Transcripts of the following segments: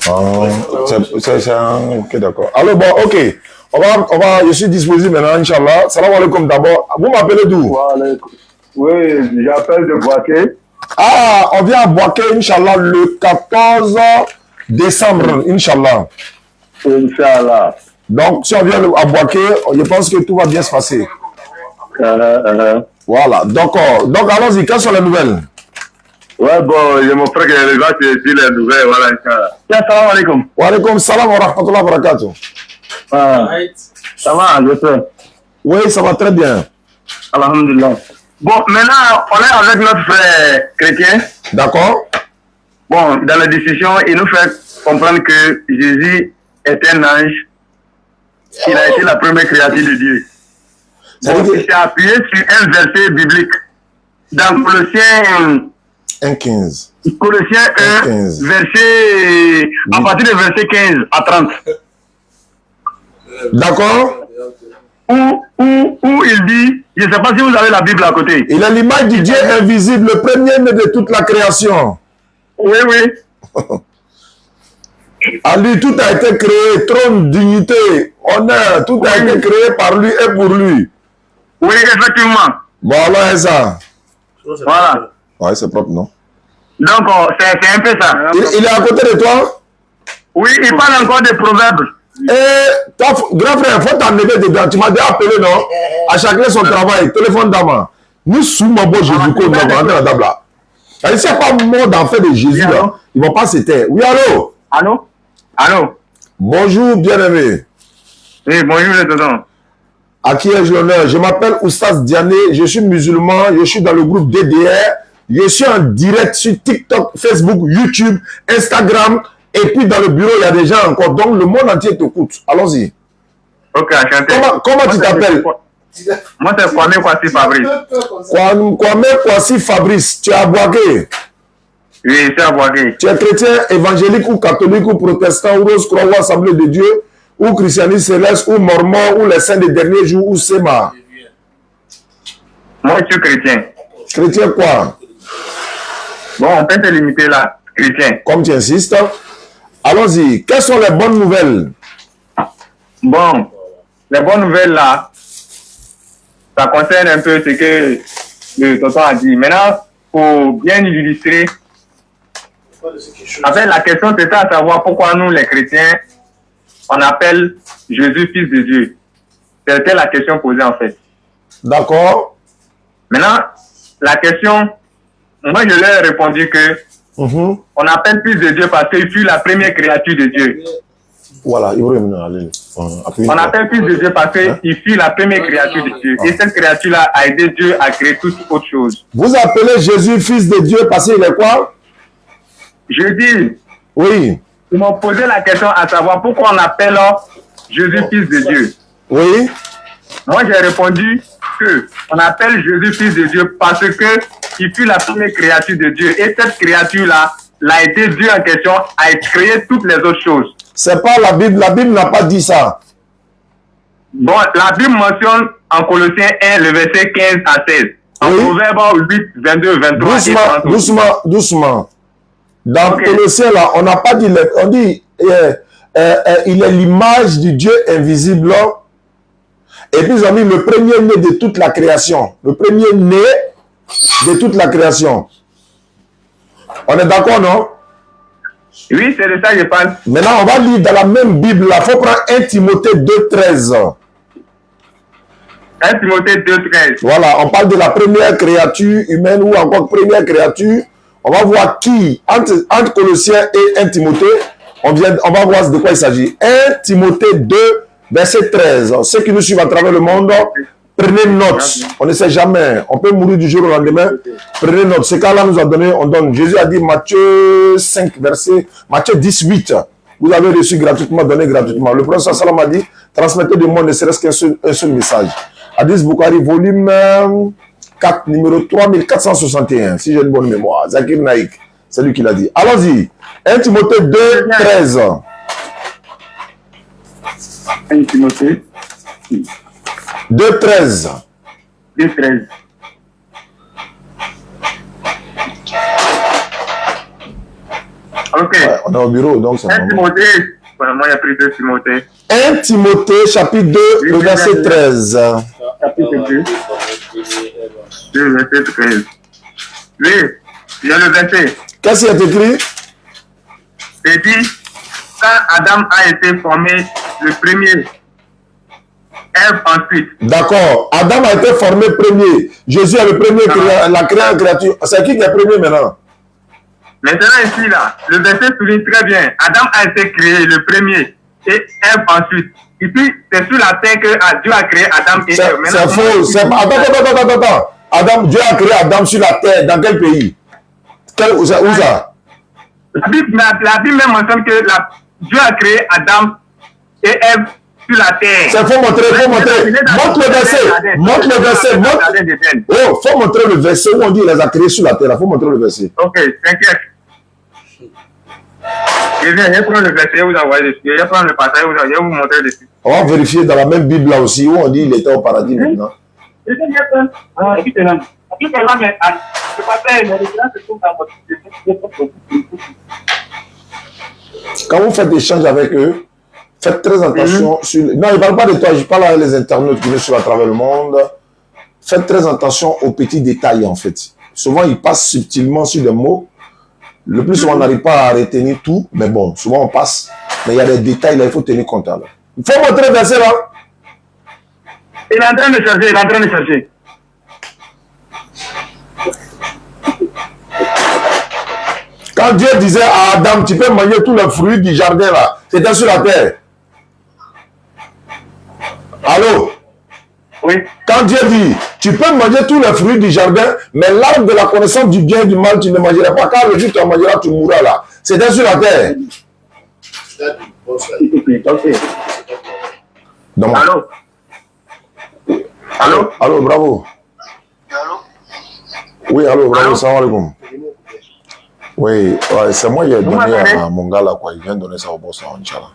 Ok, d'accord. Alors, bon, ok. Je suis disponible maintenant, Inch'Allah. Salam alaikum d'abord. Vous m'appelez d'où? Oui, j'appelle de Boaké. Ah, on vient à Boaké, Inch'Allah, le 14 décembre, Inch'Allah. Inch'Allah. Donc, si on vient à Boaké, je pense que tout va bien se passer. Voilà, d'accord. Donc, allons-y, quelles sont les nouvelles? Ouais, bon, je mon frère qui est là, je dis les nouvelles, voilà, Inch'Allah. Salam alaikum. Wa alaikum salam wa rahmatullahi wa barakatuh. Ça va, je sais. Oui, ça va très bien. Alhamdulillah. Bon, maintenant, on est avec notre frère chrétien. D'accord. Bon, dans la discussion, il nous fait comprendre que Jésus est un ange. Il a été la première créature de Dieu. Bon, il s'est appuyé sur un verset biblique. Dans Colossiens 1,15. Colossiens 1, verset, à partir du verset 15 à 30. D'accord. Où il dit, je ne sais pas si vous avez la Bible à côté. Il est l'image du Dieu invisible, le premier-né de toute la création. Oui, oui. À lui, tout a été créé, trône, dignité, honneur, tout a été créé par lui et pour lui. Oui, effectivement. Voilà, c'est ça. Voilà. Ouais, c'est propre, non? Donc, c'est un peu ça. Il est à côté de toi? Oui, il parle encore des proverbes. Et toi, grand frère, il faut t'enlever dedans. Tu m'as déjà appelé, non? À chacun son travail, téléphone d'ama. Nous sommes bon Jésus, nous avons la table là. Il n'y a pas mort d'enfer de Jésus là. Ils ne vont pas se taire. Oui, allô? Allô? Allô? Bonjour, bien-aimé. Oui, bonjour, les tonton. À qui ai-je l'honneur? Je m'appelle Oustaz Diané, je suis musulman, je suis dans le groupe DDR, je suis en direct sur TikTok, Facebook, YouTube, Instagram, et puis dans le bureau, il y a des gens encore, donc le monde entier t'écoute. Allons-y. Ok, enchanté. Comment tu t'appelles? Moi, c'est Kwame Kwasi Fabrice. Kwame Kwasi Fabrice, tu es à Boaké? Oui, c'est à Boaké. Tu es chrétien, évangélique ou catholique ou protestant ou rose-croix ou assemblée de Dieu ou christianisme céleste ou mormon ou les saints des derniers jours ou séma? Moi, je suis chrétien. Chrétien quoi? Bon, on peut se limiter là, chrétien. Comme tu insistes. Allons-y. Quelles sont les bonnes nouvelles? Bon, les bonnes nouvelles là, ça concerne un peu ce que le tonton a dit. Maintenant, pour bien illustrer, en fait, la question c'était à savoir pourquoi nous, les chrétiens, on appelle Jésus fils de Dieu. C'était la question posée en fait. D'accord. Maintenant, la question, moi je leur ai répondu que on appelle fils de Dieu parce qu'il fut la première créature de Dieu. Voilà, il va aller. On appelle fils de Dieu parce qu'il fut la première créature de Dieu. Et cette créature-là a aidé Dieu à créer toute autre chose. Vous appelez Jésus fils de Dieu parce qu'il est quoi? Je dis, oui. Ils m'ont posé la question à savoir pourquoi on appelle Jésus fils de Dieu. Oui. Moi, j'ai répondu que on appelle Jésus fils de Dieu parce que il fut la première créature de Dieu. Et cette créature-là, l'a été Dieu en question, a créé toutes les autres choses. C'est pas la Bible. La Bible n'a pas dit ça. Bon, la Bible mentionne en Colossiens 1, le verset 15 à 16. En Proverbe 8, 22, 23. Doucement. Dans Colossiens, là, on n'a pas dit, on dit, il est l'image du Dieu invisible. Et puis, ils ont mis le premier-né de toute la création. Le premier-né de toute la création. On est d'accord, non? Oui, c'est de ça que je parle. Maintenant, on va lire dans la même Bible, là. Il faut prendre 1 Timothée 2,13. 1 Timothée 2,13. Voilà, on parle de la première créature humaine ou encore première créature. On va voir qui, entre Colossiens et 1 Timothée, on va voir de quoi il s'agit. 1 Timothée 2, verset 13. Ceux qui nous suivent à travers le monde, prenez note. On ne sait jamais. On peut mourir du jour au lendemain. Prenez note. Ce cas-là nous a donné, on donne. Jésus a dit, Matthieu 5, Matthieu 18. Vous avez reçu gratuitement, donné gratuitement. Le prophète sallam a dit, transmettez de moi ne serait-ce qu'un seul message. Hadith Bukhari, volume 4, numéro 3461, si j'ai une bonne mémoire. Zakir Naïk, c'est lui qui l'a dit. Allons-y. 1 Timothée 2, 13. 1 Timothée 2, 13. 2, 13. Ok. Ouais, on est au bureau, donc c'est 1 Timothée. Moi, il y a pris 2 Timothée. 1 Timothée, chapitre 2, le verset 13. Chapitre 2. 2, verset 13. Oui, il y a le verset. Qu'est-ce qui est écrit? Il dit, quand Adam a été formé le premier, Ève ensuite. D'accord. Adam a été formé premier. Jésus est le premier, la créature. C'est qui est premier maintenant? Maintenant ici, là, le verset souligne très bien. Adam a été créé le premier et Ève ensuite. Ici, c'est sur la terre que Dieu a créé Adam et Ève. C'est faux. Attends. Adam, Dieu a créé Adam sur la terre. Dans quel pays? Où ça? La Bible même mentionne que Dieu a créé Adam et Ève sur la terre. C'est faut montrer. Montre le verset. Oh, faut montrer le verset où on dit qu'il les a créés sur la terre. Il faut montrer le verset. Ok, t'inquiète. Je vais prendre le verset, vous envoyer dessus. Je vais prendre le passage, je vais vous montrer dessus. On va vérifier dans la même Bible là aussi où on dit qu'il était au paradis maintenant. Quand vous faites échange avec eux, faites très attention sur... Non, je ne parle pas de toi, je parle avec les internautes qui sont à travers le monde. Faites très attention aux petits détails en fait. Souvent, ils passent subtilement sur des mots. Le plus souvent, on n'arrive pas à retenir tout, mais bon, souvent on passe. Mais il y a des détails là, il faut tenir compte. Là. Il faut montrer le verset là. Il est en train de chercher, Quand Dieu disait à Adam, tu peux manger tous les fruits du jardin là, c'était sur la terre. Allô? Oui. Quand Dieu dit, tu peux manger tous les fruits du jardin, mais l'arbre de la connaissance du bien et du mal, tu ne mangeras pas. Car le jour où tu en mangeras, tu mourras là. C'était sur la terre. Donc, Allô, bravo. Oui, allô, bravo, salam alaikum. Oui, ouais, c'est moi qui ai donné à mon gars là, quoi. Il vient donner ça au boss, Inch'Allah.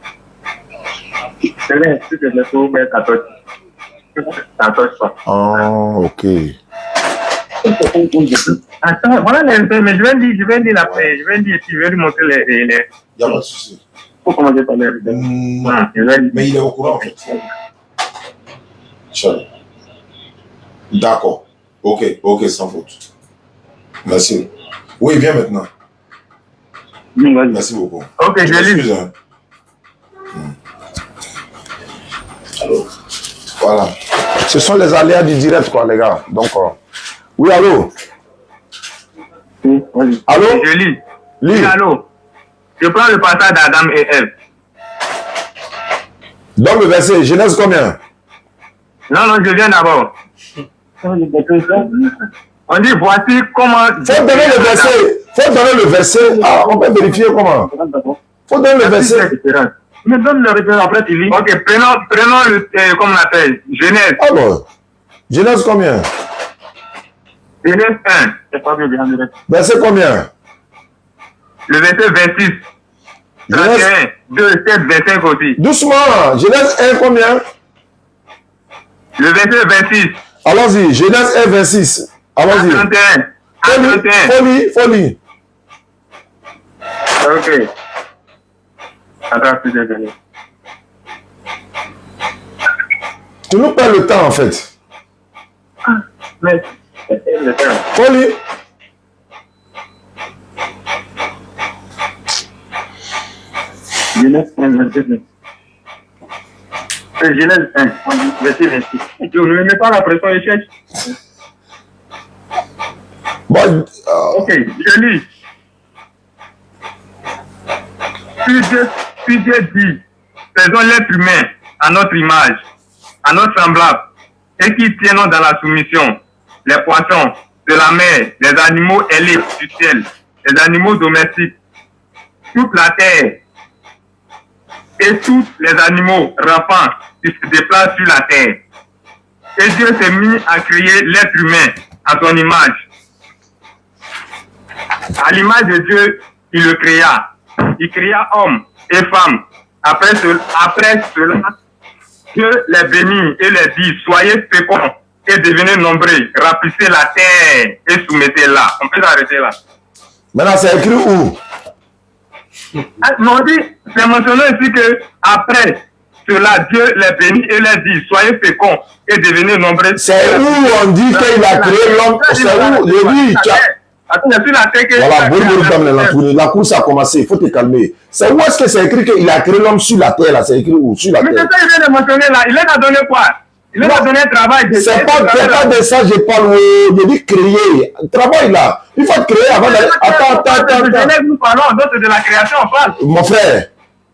C'est bien, si je le trouve, mais ça touche pas. Ah, ok. Attends, voilà les faits, mais je vais dire la paix, je vais lui montrer les... Il n'y a pas de souci. Faut commencer par les... Mais il est au courant, en fait. Inch'Allah. D'accord. Ok, sans faute. Merci. Oui, viens maintenant. Merci beaucoup. Ok, je lis. Hein. Alors, voilà. Ce sont les aléas du direct, quoi, les gars. Donc, oui, allô? Oui, allô? Je lis. Lis. Oui, allô? Je prends le passage d'Adam et Ève. Donc, le verset, Genèse combien? Non, je viens d'abord. On dit, voici comment... Faut donner le verset. Ah, on peut vérifier comment. Faut donner le verset. Mais donne le référent, après tu lis. Ok, prenons le... comment on l'appelle? Genèse. Ah bon. Genèse combien? Genèse 1. C'est pas bien direct. Verset combien? Le verset 26. 31, 2, 7, 25 aussi. Doucement. Genèse 1 combien? Le verset 26. Allons-y. Genèse 1, 26. Allons-y. 31. Folie. Ok. Attends, je vais donner. Tu nous perds le temps en fait. Mais, le temps. Folie. Genèse 1, verset 26. Genèse 1, verset 26. Tu ne me mets pas la pression et cherche. Bon, ok, je lis. Puis Dieu dit, faisons l'être humain à notre image, à notre semblable, et qui tiennent dans la soumission les poissons de la mer, les animaux ailés du ciel, les animaux domestiques, toute la terre, et tous les animaux rampants qui se déplacent sur la terre. Et Dieu s'est mis à créer l'être humain à son image. À l'image de Dieu, il le créa. Il créa homme et femme. Après cela, Dieu les bénit et les dit, soyez féconds et devenez nombreux, remplissez la terre et soumettez-la. On peut s'arrêter là. Maintenant, c'est écrit où? On dit, c'est mentionné ici que après cela, Dieu les bénit et les dit, soyez féconds et devenez nombreux. C'est où on dit qu'il a créé l'homme. C'est où je dis, voilà, la course a commencé, il faut te calmer. C'est où est-ce que c'est écrit qu'il a créé l'homme sur la terre là? C'est écrit où? Sur la terre. Mais c'est ça, il vient de mentionner là. Il a donné quoi? Il a donné travail. C'est pas de ça je parle. Je dis créer. Travail là. Il faut créer avant d'aller. Attends. Nous parlons d'autres de la création, on parle. Mon frère,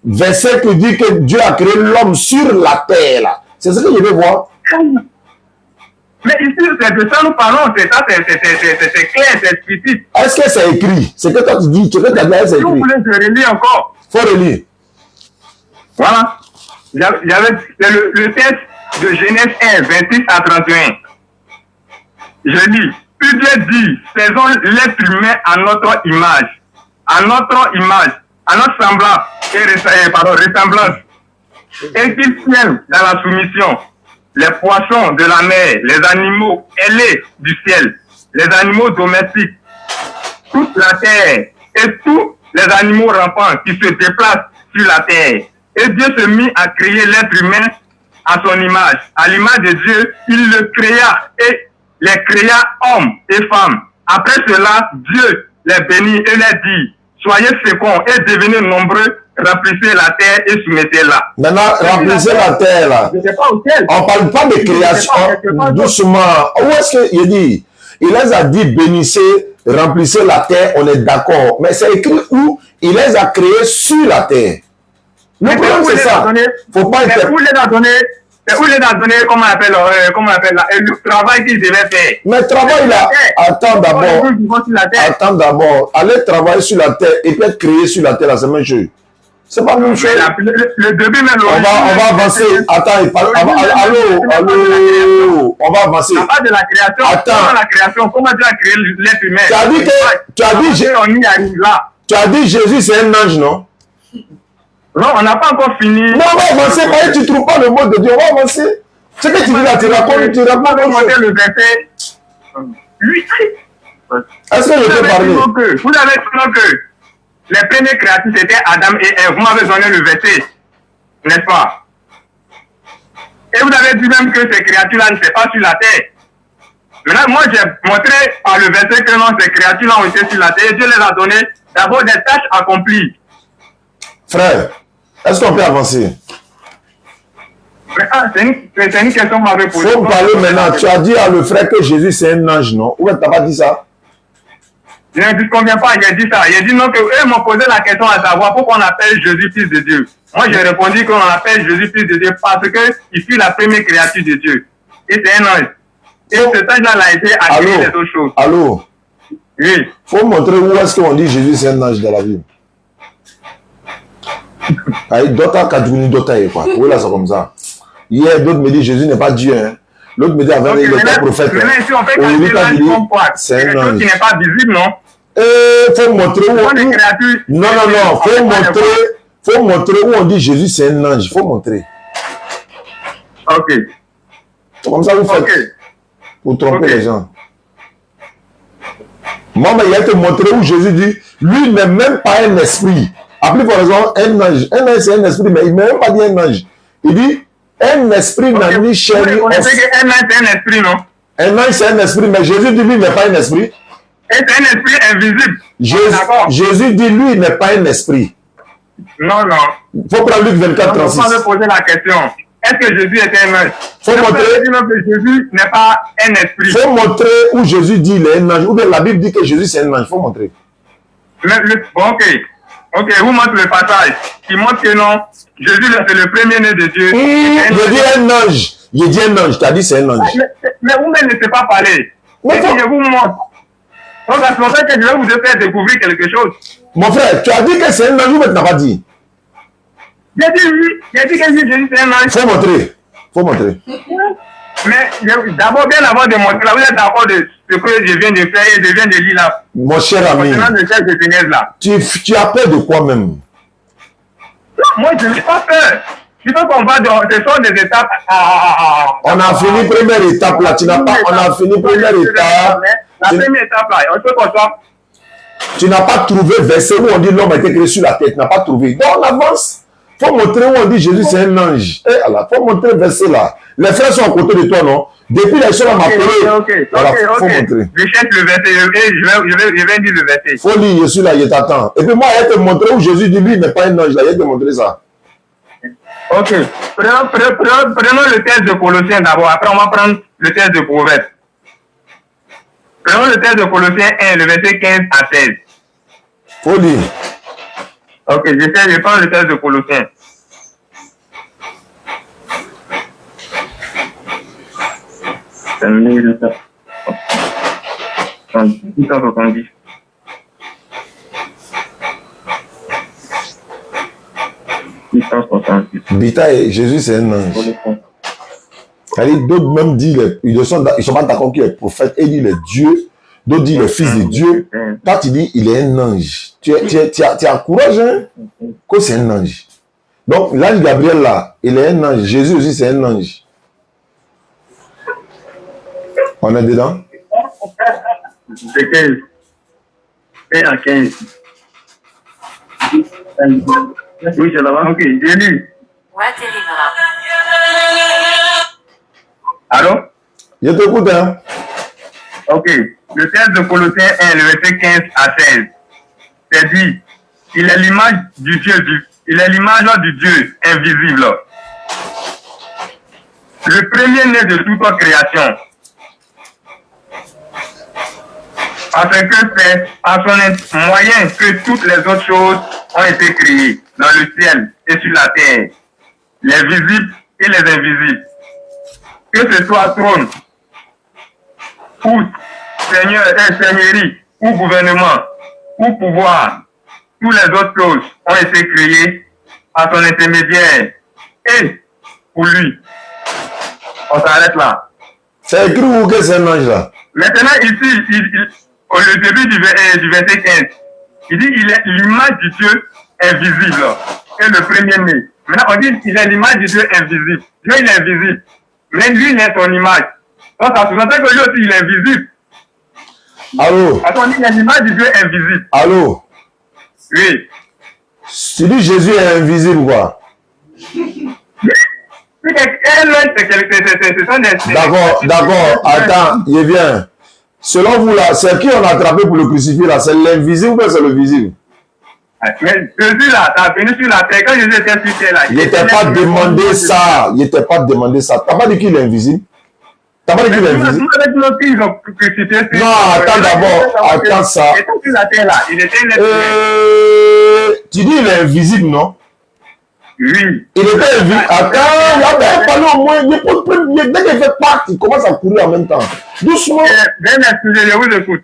verset qui dit que Dieu a créé l'homme sur la terre là. C'est ce que je veux voir. Mais ici, c'est de ça nous parlons. C'est ça, c'est clair, c'est explicite. Est-ce que c'est écrit? C'est que toi tu dis, tu veux que c'est écrit. Si vous voulez, je relis encore. Faut relire. Voilà. C'est le texte de Genèse 1, 26 à 31. Je lis. Puis Dieu dit, faisons l'être humain à notre image, à notre semblance ressemblance, et qu'ils tiennent dans la soumission les poissons de la mer, les animaux ailés du ciel, les animaux domestiques, toute la terre et tous les animaux rampants qui se déplacent sur la terre. Et Dieu se mit à créer l'être humain à son image. À l'image de Dieu, il le créa et les créa hommes et femmes. Après cela, Dieu les bénit et les dit, soyez féconds et devenez nombreux, remplissez la terre et soumettez-la. Maintenant, remplissez la terre là. Je sais pas auquel. On ne parle pas de création. Doucement. Où est-ce qu'il dit? Il les a dit bénissez, remplissez la terre, on est d'accord. Mais c'est écrit où? Il les a créés sur la terre. Le problème c'est ça. Faut pas être. Où il les a donné? Où il les a donné, comment on appelle le travail qu'il devait faire. Mais travail là, attends d'abord. Aller travailler sur la terre et puis être créé sur la terre, c'est la même chose. C'est pas la même chose. Le début même. On va avancer. Attends, allô. On va avancer. Ça parle de la création. Attends. Comment la création, comment Dieu a créé l'être humain. Tu as dit Jésus c'est un ange, non? Non, on n'a pas encore fini. Non, on va avancer. Tu ne trouves pas le mot de Dieu. On va avancer. Ce que tu dis là, tu racontes le verset 8. Est-ce que je peux parler? Vous avez dit que les premiers créatures c'était Adam et Ève. Vous m'avez donné le verset, n'est-ce pas? Et vous avez dit même que ces créatures-là ne sont pas sur la terre. Maintenant, moi j'ai montré par le verset que non, ces créatures-là ont été sur la terre. Et Dieu les a donné d'abord des tâches accomplies. Frère, est-ce qu'on peut avancer? C'est une question que m'avait posée. Il faut me parler maintenant. Tu as dit à le frère que Jésus c'est un ange, non? Ou tu n'as pas dit ça? Je ne dis combien pas, j'ai dit ça. J'ai dit non, qu'eux m'ont posé la question à savoir pourquoi on appelle Jésus fils de Dieu. Moi j'ai répondu qu'on appelle Jésus fils de Dieu parce qu'il fut la première créature de Dieu. Et c'est un ange. Et ce ange-là a été attiré des autres choses. Allô? Oui. Il faut montrer où est-ce qu'on dit Jésus c'est un ange dans la Bible. D'autres Kadjouni, d'autres quoi. Oui, là, c'est comme ça. Hier, d'autres me disent Jésus n'est pas Dieu. Hein. L'autre me dit avec il est un prophète. Maintenant, ici, on fait c'est quelque chose qui n'est pas visible, non? Faut montrer où. Non. Faut montrer où on dit Jésus c'est un ange. Faut montrer. Ok. Comme ça, vous faites. Pour tromper les gens. Moi, il y a te montrer où Jésus dit lui n'est même pas un esprit. À plus par exemple, un ange. Un ange, c'est un esprit, mais il ne m'a même pas dit un ange. Il dit, un esprit n'a ni chair ni os. Un ange, c'est un esprit, non? Un ange, c'est un esprit, mais Jésus dit, lui, il n'est pas un esprit. Et c'est un esprit invisible. Jésus dit, lui, il n'est pas un esprit. Non. Il faut prendre Luc 24, 36. On va me poser la question. Est-ce que Jésus était un ange? Faut montrer que Jésus n'est pas un esprit. Il faut montrer où Jésus dit, il est un ange. Ou bien la Bible dit que Jésus, c'est un ange. Il faut montrer. Ok, vous montrez le passage qui montre que non, Jésus c'est le premier-né de Dieu. Je dis un ange. Je dis un ange. Tu as dit c'est un ange. Mais vous-même ne savez pas parler. Mais si je vous montre. Donc c'est pour ça que je vais vous faire découvrir quelque chose. Mon frère, tu as dit que c'est un ange ou tu n'as pas dit? J'ai dit oui. J'ai dit que Jésus c'est un ange. Faut montrer. Mais d'abord, bien avant de montrer, là, vous êtes d'accord de ce que je viens de faire et je viens de lire là. Mon cher ami, tu as peur de quoi même? Non, moi je n'ai pas peur. Je veux qu'on va dans ce sont des étapes. On a fini première étape là, tu n'as pas. On a fini première étape. La première étape là, on peut qu'on soit. Tu n'as pas trouvé verset où on dit l'homme a été créé sur la tête. Tu n'as pas trouvé. Donc on avance. Il faut montrer où on dit Jésus c'est un ange. Il faut montrer le verset là. Les frères sont à côté de toi, non? Depuis les choses à m'appeler. Voilà, faut montrer. Je cherche le verset. Je vais dire le verset. Il faut lire, je suis là, je t'attends. Et puis moi, il va te montrer où Jésus dit lui, il n'est pas un ange. Là, il va te montrer ça. Ok. Prenons le texte de Colossiens d'abord. Après, on va prendre le texte de Proverbes. Prenons le texte de Colossiens 1, le verset 15 à 16. Faut lire. Ok, je prends le texte de Colossiens. C'est 1870. Bita et Jésus, c'est un ange. D'autres même disent, ils ne sont pas d'accord qu'il est prophète, et il est Dieu. D'autres disent le fils de Dieu. Toi, tu dis, il est un ange. Tu as courage, hein, que c'est un ange. Donc, l'ange Gabriel, là, il est un ange. Jésus aussi, c'est un ange. On est dedans? C'est 15. Et à 15. Oui, c'est là-bas. Ok, j'ai lu. Allô? Je t'écoute, hein? Ok. Le texte de Colossiens 1, le verset 15 à 16. C'est dit, il est l'image du Dieu, il est l'image du Dieu invisible. Le premier-né de toute création. Afin que c'est par son moyen que toutes les autres choses ont été créées dans le ciel et sur la terre, les visibles et les invisibles. Que ce soit trône, ou seigneurie, ou gouvernement, ou pouvoir, toutes les autres choses ont été créées à son intermédiaire et pour lui. On s'arrête là. C'est écrit où que c'est un ange là? Maintenant, ici, au début du verset 15, il dit il est l'image du Dieu invisible. C'est le premier-né. Maintenant, on dit qu'il est l'image du Dieu invisible. Dieu, il est invisible. Mais lui, il est son image. Donc, ça sous-entend que lui aussi, il est invisible. Allô? Parce qu'on dit qu'il est l'image du Dieu invisible. Allô? Oui. Tu dis Jésus est invisible, quoi? D'accord. Attends, il vient. Selon vous, là, c'est qui on a attrapé pour le crucifier, là? C'est l'invisible ou bien c'est le visible? Mais Jésus, là, t'as venu sur la terre. Quand Jésus était sur terre, là, il n'était pas demandé ça. Il n'était pas demandé ça. T'as pas dit qu'il est invisible? T'as pas dit qu'il est invisible? Non, attends d'abord. Attends ça. Il était sur la terre, là. Il était tu dis il est invisible, non? Oui. Il était invisible. Attends, il a parlé au moins. Dès qu'il fait part, il commence à courir en même temps. Doucement. Je vous écoute.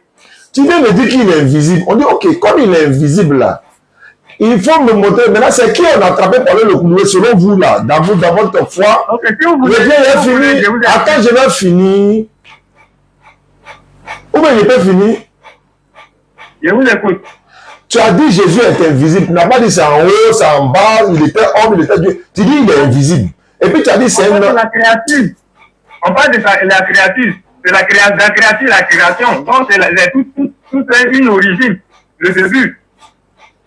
Tu viens me dire qu'il est invisible. On dit, ok, comme il est invisible là, il faut me montrer. Maintenant, c'est qui on a attrapé par le couloir selon vous là, dans votre foi? Ok, si vous voulez. Attends, je vais finir. Ou bien il peut finir? Je vous écoute. Tu as dit Jésus est invisible. Tu n'as pas dit c'est en haut, c'est en bas, il était homme, il était Dieu. Tu dis il est invisible. Et puis tu as dit c'est un. On parle de la créature. On parle de la créature. C'est la créature, la création. Donc c'est tout une origine. Le début.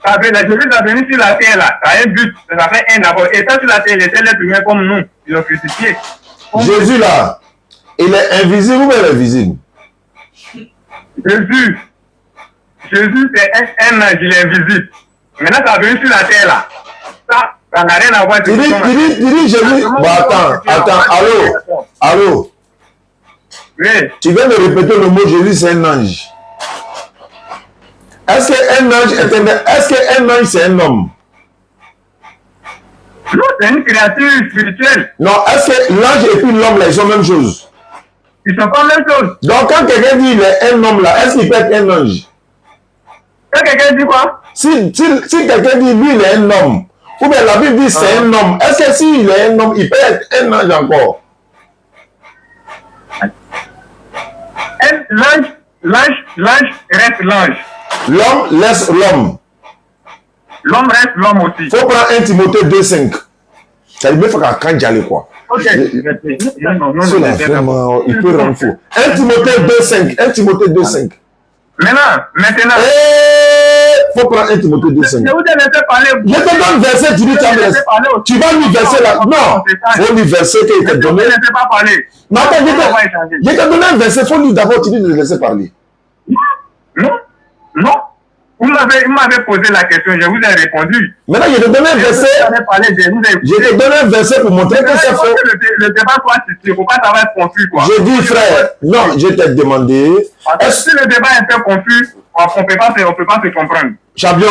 Jésus a venu sur la terre là. Ça a un but. Ça fait un d'abord. Et ça sur la terre, il était l'être humain comme nous. Ils l'ont crucifié. Jésus là, il est invisible ou bien invisible? Jésus, c'est un ange, il est invisible. Maintenant, ça a venu sur la terre là. Ça n'a rien à voir avec tu dis Jésus. Bon, attends. Allô? Oui. Tu viens de répéter le mot Jésus, c'est un ange. Est-ce qu'un ange c'est un homme? Non, c'est une créature spirituelle. Non, est-ce que l'ange et puis l'homme là, ils sont la même chose? Ils ne sont pas la même chose. Donc quand quelqu'un dit il est un homme là, est-ce qu'il peut être un ange? Quand quelqu'un dit quoi? Si quelqu'un dit lui il est un homme, ou bien la Bible dit c'est un homme, est-ce que s'il est un homme, il peut être un ange encore? L'ange reste l'ange. L'homme laisse l'homme. L'homme reste l'homme aussi. Il faut prendre 1 Timothée 2,5. Ça veut dire qu'il faut quand j'allais quoi. Ok. Cela vraiment, il peut rendre fou. 1 Timothée 2,5. 1 Timothée 2,5. Maintenant. faut prendre 1 Timothée 2,5. Je vous ai laissé parler. Je te donne verset, tu dis, tu vas lui verser là. Non, il faut lui verser qui était donné. Je ne laissez pas parler. Mais attends, je t'ai donné un verset, il faut lui d'abord, tu dis de le laisser parler. Non, non. Vous m'avez posé la question, je vous ai répondu. Maintenant, je te donne un verset. Je te donne un verset pour montrer que c'est faux. Le débat soit situé, il ne faut pas savoir être confus, quoi. Je dis, frère, non, je t'ai demandé. Si le débat est un peu confus, on ne peut pas se comprendre. Champion.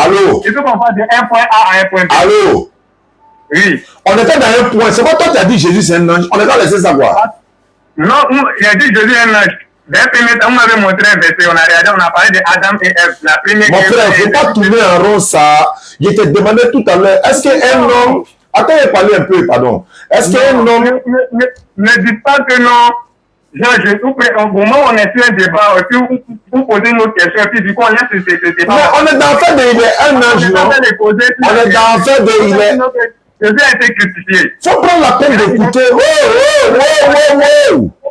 Allô. Il faut qu'on passe de un point A à un point B. Allô. Oui. On était dans un point. C'est pas toi qui as dit Jésus c'est un ange. On est pas laissé savoir. Non, il a dit Jésus est un ange. On m'avait montré un verset, on a regardé, on a parlé de Adam et Ève. La première. Mon frère, il ne faut pas tourner en rond ça. Je t'ai demandé tout à l'heure, est-ce qu'un homme. Attends, il parler un peu, pardon. Est-ce qu'un homme. Ne dites pas que non. Au moment où on est sur un débat, vous posez une autre question, et puis du coup, on est sur ce débat. Mais on est dans le fait de il est un ange, non? On est dans le fait de il est. Jésus a été crucifié. Il faut prendre la peine d'écouter. Wow.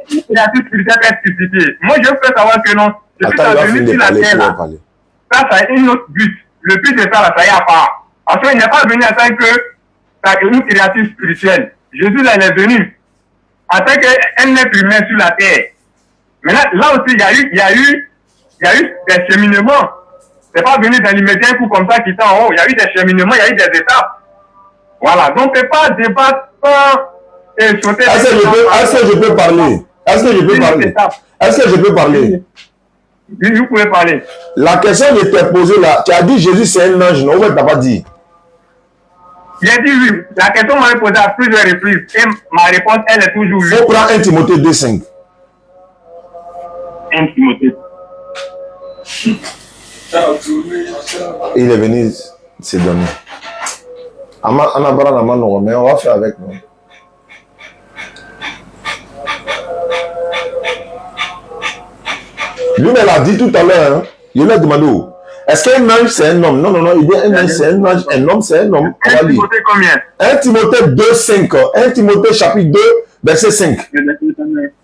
Il a tout spirituel est crucifié. Moi, je veux savoir que non. Depuis sa venue sur la terre, là, ça a un autre but. Le but de ça, là, ça y est à part. Parce qu'il n'est pas venu en tant que une créature spirituelle. Jésus, là, il est venu en tant qu'un être humain sur la terre. Maintenant, là aussi, il y a eu des cheminements. C'est pas venu dans l'immédiat un coup comme ça qui est en haut. Il y a eu des cheminements, il y a eu des étapes. Voilà. Donc, c'est pas débattre et sauter. Est-ce que je peux parler? Est-ce que je peux parler? Oui, vous pouvez parler. La question que je t'ai posée là, tu as dit Jésus c'est un ange, non? Ouais, tu n'as pas dit. J'ai dit oui. La question m'a posée à plusieurs reprises. Et ma réponse, elle est toujours oui. Il faut prendre 1 Timothée 2,5. 1 Timothée. Il est venu se donner. On a mais on va faire avec nous. Lui, il a dit tout à l'heure, hein, il a demandé où? Est-ce qu'un ange c'est un homme? Non, il dit un ange c'est un ange, un homme c'est un homme. 1 Timothée combien? 1 Timothée 2,5. 1 Timothée chapitre 2, verset 5.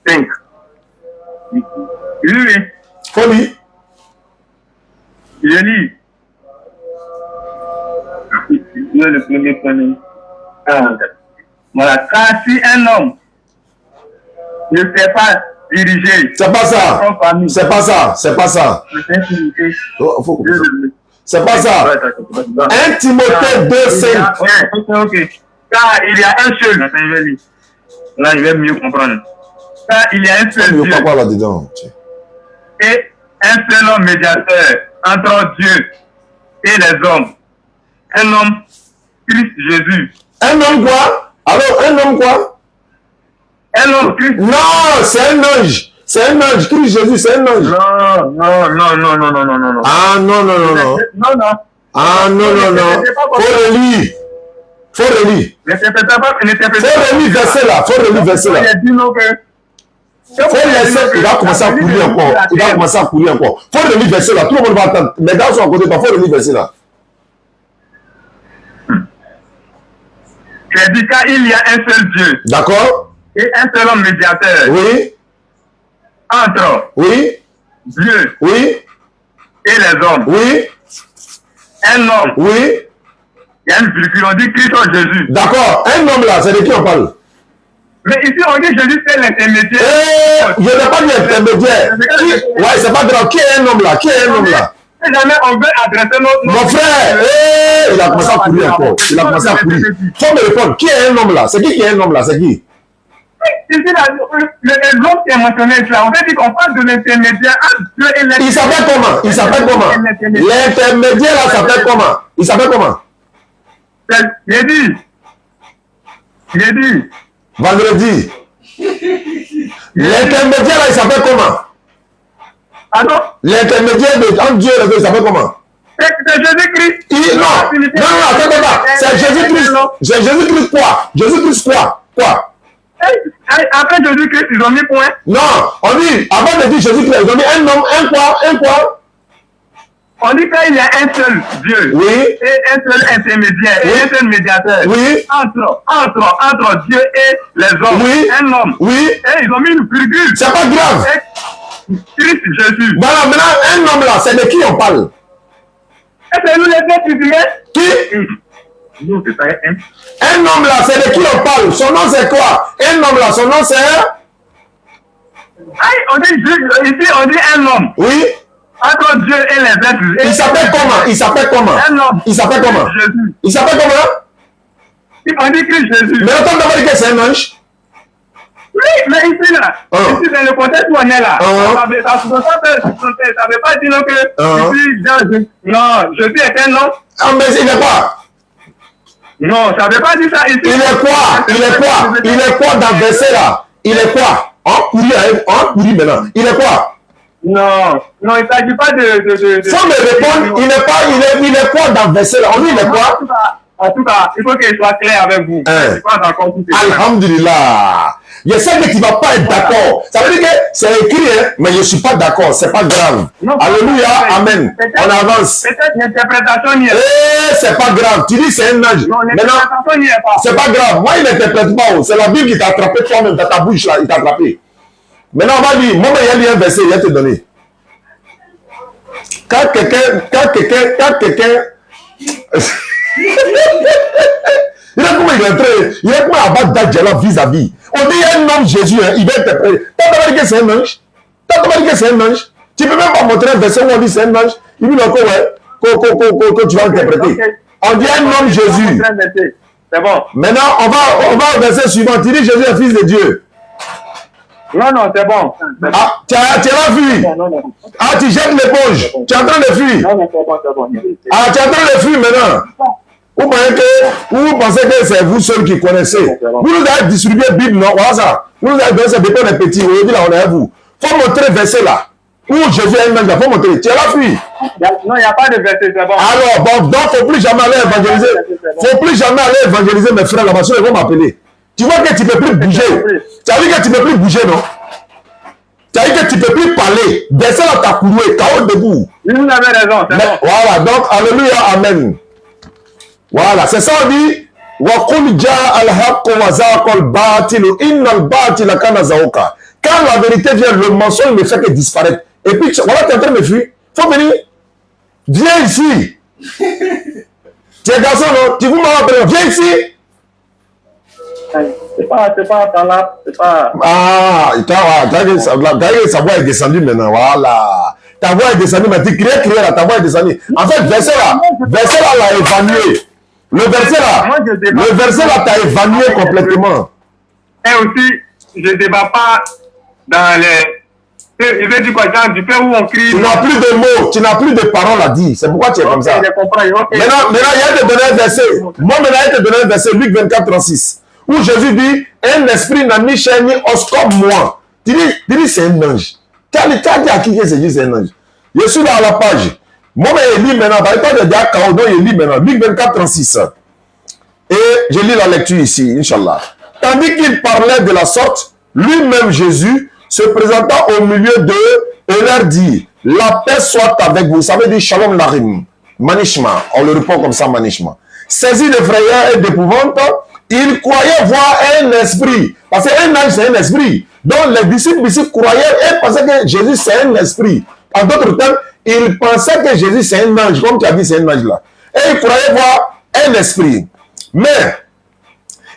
5. Oui. Faut lire. Je lis. Le premier point. Voilà. Car si un homme ne sait pas diriger. C'est pas ça. C'est pas ça. C'est pas ça. C'est pas ça. 1 Timothée 2,5. Ok. Car il y a un seul. Là, je vais mieux comprendre. Car il y a un seul Dieu. là-dedans. Et un seul homme médiateur entre Dieu et les hommes. Un homme, Christ Jésus. Un homme quoi? Alors, un homme quoi? Un homme, Christ. Non, c'est un ange. C'est un ange. Christ Jésus, c'est un ange. Non. Ah, non. Non. Ah, non. Faut relire. Faut relire verset là. Faut laisser. Il va commencer à courir encore. Faut relire verset là. Tout le monde va attendre. Les gars sont à côté de toi. Faut relire verset là. J'ai dit qu'il y a un seul Dieu. D'accord. Et un seul homme médiateur. Oui. Entre. Oui. Dieu. Oui. Et les hommes. Oui. Un homme. Oui. Il y a une virgule, on dit Christ Jésus. D'accord. Un homme là, c'est de qui on parle? Mais ici, on dit Jésus, c'est l'intermédiaire. Je n'ai pas dit intermédiaire. Ouais, c'est pas grave. Qui est un homme là? Si jamais on veut adresser notre mon frère, il a commencé à courir encore. Faut me répondre. Qui est un homme là? C'est qui est un homme là? C'est qui? Ici, l'homme qui est mentionné là, on veut dire qu'on parle de l'intermédiaire entre Dieu et l'intermédiaire. Il s'appelle comment? L'intermédiaire là s'appelle comment? Il s'appelle comment? J'ai dit. Vendredi. L'intermédiaire là, il s'appelle comment? Pardon? L'intermédiaire entre Dieu et les deux, il s'appelle comment? C'est Jésus-Christ. Non, attends pas. C'est Jésus-Christ. C'est Jésus-Christ quoi? Jésus-Christ quoi? Après Jésus-Christ, ils ont mis point. Non, on dit, avant de dire Jésus-Christ, ils ont mis un homme, un quoi? On dit qu'il y a un seul Dieu. Oui. Et un seul intermédiaire. Oui. Et un seul médiateur. Oui. Entre Dieu et les hommes. Oui. Un homme. Oui. Et ils ont mis une virgule. C'est pas grave. Et Christ Jésus. Voilà, maintenant, un homme là, c'est de qui on parle? Est-ce que nous les êtres humains? Qui? Non, c'est pas Un homme là, c'est de qui on parle? Son nom c'est quoi? Un homme là, son nom c'est... On dit ici, on dit un homme. Oui. Entre Dieu et les êtres humains. Il s'appelle comment? Il s'appelle comment? Un homme. Il s'appelle comment? Jésus. Il s'appelle comment? On dit Christ Jésus. Mais autant d'abord que c'est un ange. Oui, mais ici là, ici dans le contexte où on est là, ça ne veut pas dire que non, Jésus est un homme. Ah, mais il est quoi? Non, ça ne veut pas dire ça ici. Il est quoi? Il est quoi? Il est quoi dans le verset là? Il est quoi? En courir maintenant. Il est quoi? Non, non, il ne s'agit pas de... Faut me répondre, il est quoi dans le verset là? On dit il est quoi? En tout cas, il faut qu'il soit clair avec vous. Alhamdulillah. Je sais que tu ne vas pas être d'accord. Ça veut dire que c'est écrit, hein, mais je ne suis pas d'accord. Ce n'est pas grave. Non, alléluia, amen. On avance. Peut-être l'interprétation n'y est pas. C'est pas grave. Tu dis c'est un ange. Non, l'interprétation n'y est pas. C'est pas grave. Moi, il n'interprète pas. C'est la Bible qui t'a attrapé toi-même. Dans ta bouche là, il t'a attrapé. Maintenant, on va dire, moi, il y a lu un verset, il va te donner. Quand quelqu'un... Il est comment il est entré, il est comment abattre Dadjala vis-à-vis. On dit un homme Jésus, hein, il va interpréter. T'as pas dit que c'est un ange? T'as pas dit que c'est un ange? Tu peux même pas montrer un verset où on dit c'est un ange. Il dit encore, ouais, que tu vas interpréter. On dit un homme Jésus. C'est bon. Maintenant, on va au verset suivant. Tu dis Jésus est fils de Dieu. Non, non, c'est bon. Ah, tu as fui. Ah, tu jettes l'éponge. Tu es en train de fuir. Non, non, c'est bon. Ah, tu es en train de fuir maintenant. Vous pensez que c'est vous seuls qui connaissez. Vous nous avez distribué la Bible, non? Voilà ça. Vous nous avez donné ce dépôt des petits. Aujourd'hui, là, on est à vous. Il faut montrer le verset là. Où Jésus est un ange. Il faut montrer. Tu es là, fui. Non, il n'y a pas de verset, c'est bon. Alors, bon, donc, il ne faut plus jamais aller évangéliser. Il ne faut plus jamais aller évangéliser mes frères là-bas. Ils vont m'appeler. Tu vois que tu ne peux plus bouger. Tu as vu que tu ne peux plus bouger, non? Tu as dit que tu ne peux plus parler. Baissez là ta coulouée, KO debout. Vous avez raison, c'est bon. Voilà, donc, alléluia, amen. Voilà, c'est ça on dit. Quand la vérité vient, le mensonge ne fait que disparaître. Et puis, voilà, tu es en train de fuir. Faut venir. Viens ici. Tu es garçon, non? Tu vous m'en rappelez. Viens ici. C'est pas là, c'est pas... Ah, sa voix est descendue maintenant, voilà. Ta voix est descendue, mais tu criais là, ta voix est descendue. En fait, verset là l'a évanoué. Le verset là t'a évanoué complètement. Et aussi, je ne débat pas dans les... Il veut dire quoi, genre, du fait où on crie... Tu n'as plus de mots, tu n'as plus de paroles à dire. C'est pourquoi tu es comme ça. Je comprends, Maintenant, il va te donner un verset. Moi, maintenant, il va te donner un verset, Luc 24, 36. Où Jésus dit, un esprit n'a ni chair ni os comme moi. Tu dis c'est un ange. Tu as dit à qui c'est un ange? Je suis là à la page. Moi, je lis maintenant. Par exemple, je lis maintenant. Luc 24, 36. Et je lis la lecture ici, Inch'Allah. Tandis qu'il parlait de la sorte, lui-même Jésus se présenta au milieu d'eux et leur dit, la paix soit avec vous. Ça veut dire Shalom Larim. Manishma. On le répond comme ça, Manishma. Saisi de frayeur et d'épouvante, il croyait voir un esprit. Parce qu'un ange, c'est un esprit. Donc, les disciples ici croyaient et pensaient que Jésus, c'est un esprit. En d'autres termes, ils pensaient que Jésus, c'est un ange. Comme tu as dit, c'est un ange là. Et ils croyaient voir un esprit. Mais,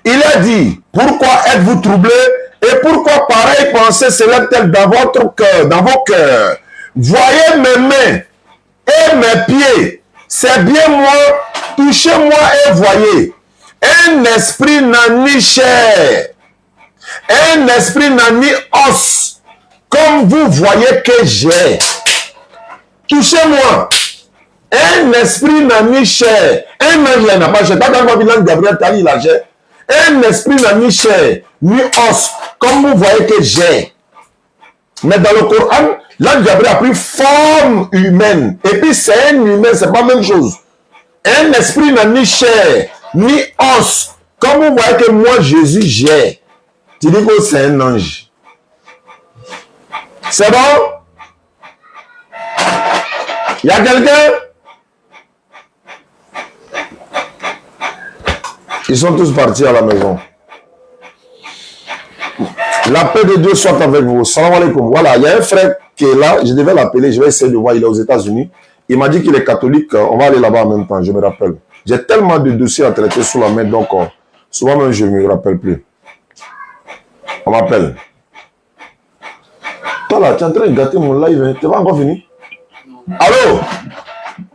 il a dit, pourquoi êtes-vous troublés? Et pourquoi pareille pensée s'élève-t-elle dans votre cœur, dans vos cœurs? Voyez mes mains et mes pieds. C'est bien moi. Touchez-moi et voyez. Un esprit n'a ni chair, un esprit n'a ni os, comme vous voyez que j'ai. Touchez-moi. Un esprit n'a ni chair, un ange n'a pas chair. Quand on va Gabriel, tu as dit la chair. Un esprit n'a ni chair, ni os, comme vous voyez que j'ai. Mais dans le Coran, l'ange Gabriel a pris forme humaine. Et puis c'est un humain, c'est pas la même chose. Un esprit n'a ni chair, ni os. Comme vous voyez que moi, Jésus, j'ai. Tu dis que c'est un ange. C'est bon? Il y a quelqu'un? Ils sont tous partis à la maison. La paix de Dieu soit avec vous. Salam alaikum. Voilà, il y a un frère qui est là. Je devais l'appeler. Je vais essayer de voir. Il est aux États-Unis. Il m'a dit qu'il est catholique. On va aller là-bas en même temps, je me rappelle. J'ai tellement de dossiers à traiter sous la main, donc souvent même je ne me rappelle plus. On m'appelle. Toi là, tu es en train de gâter mon live, hein. Tu vas encore venir? Allô?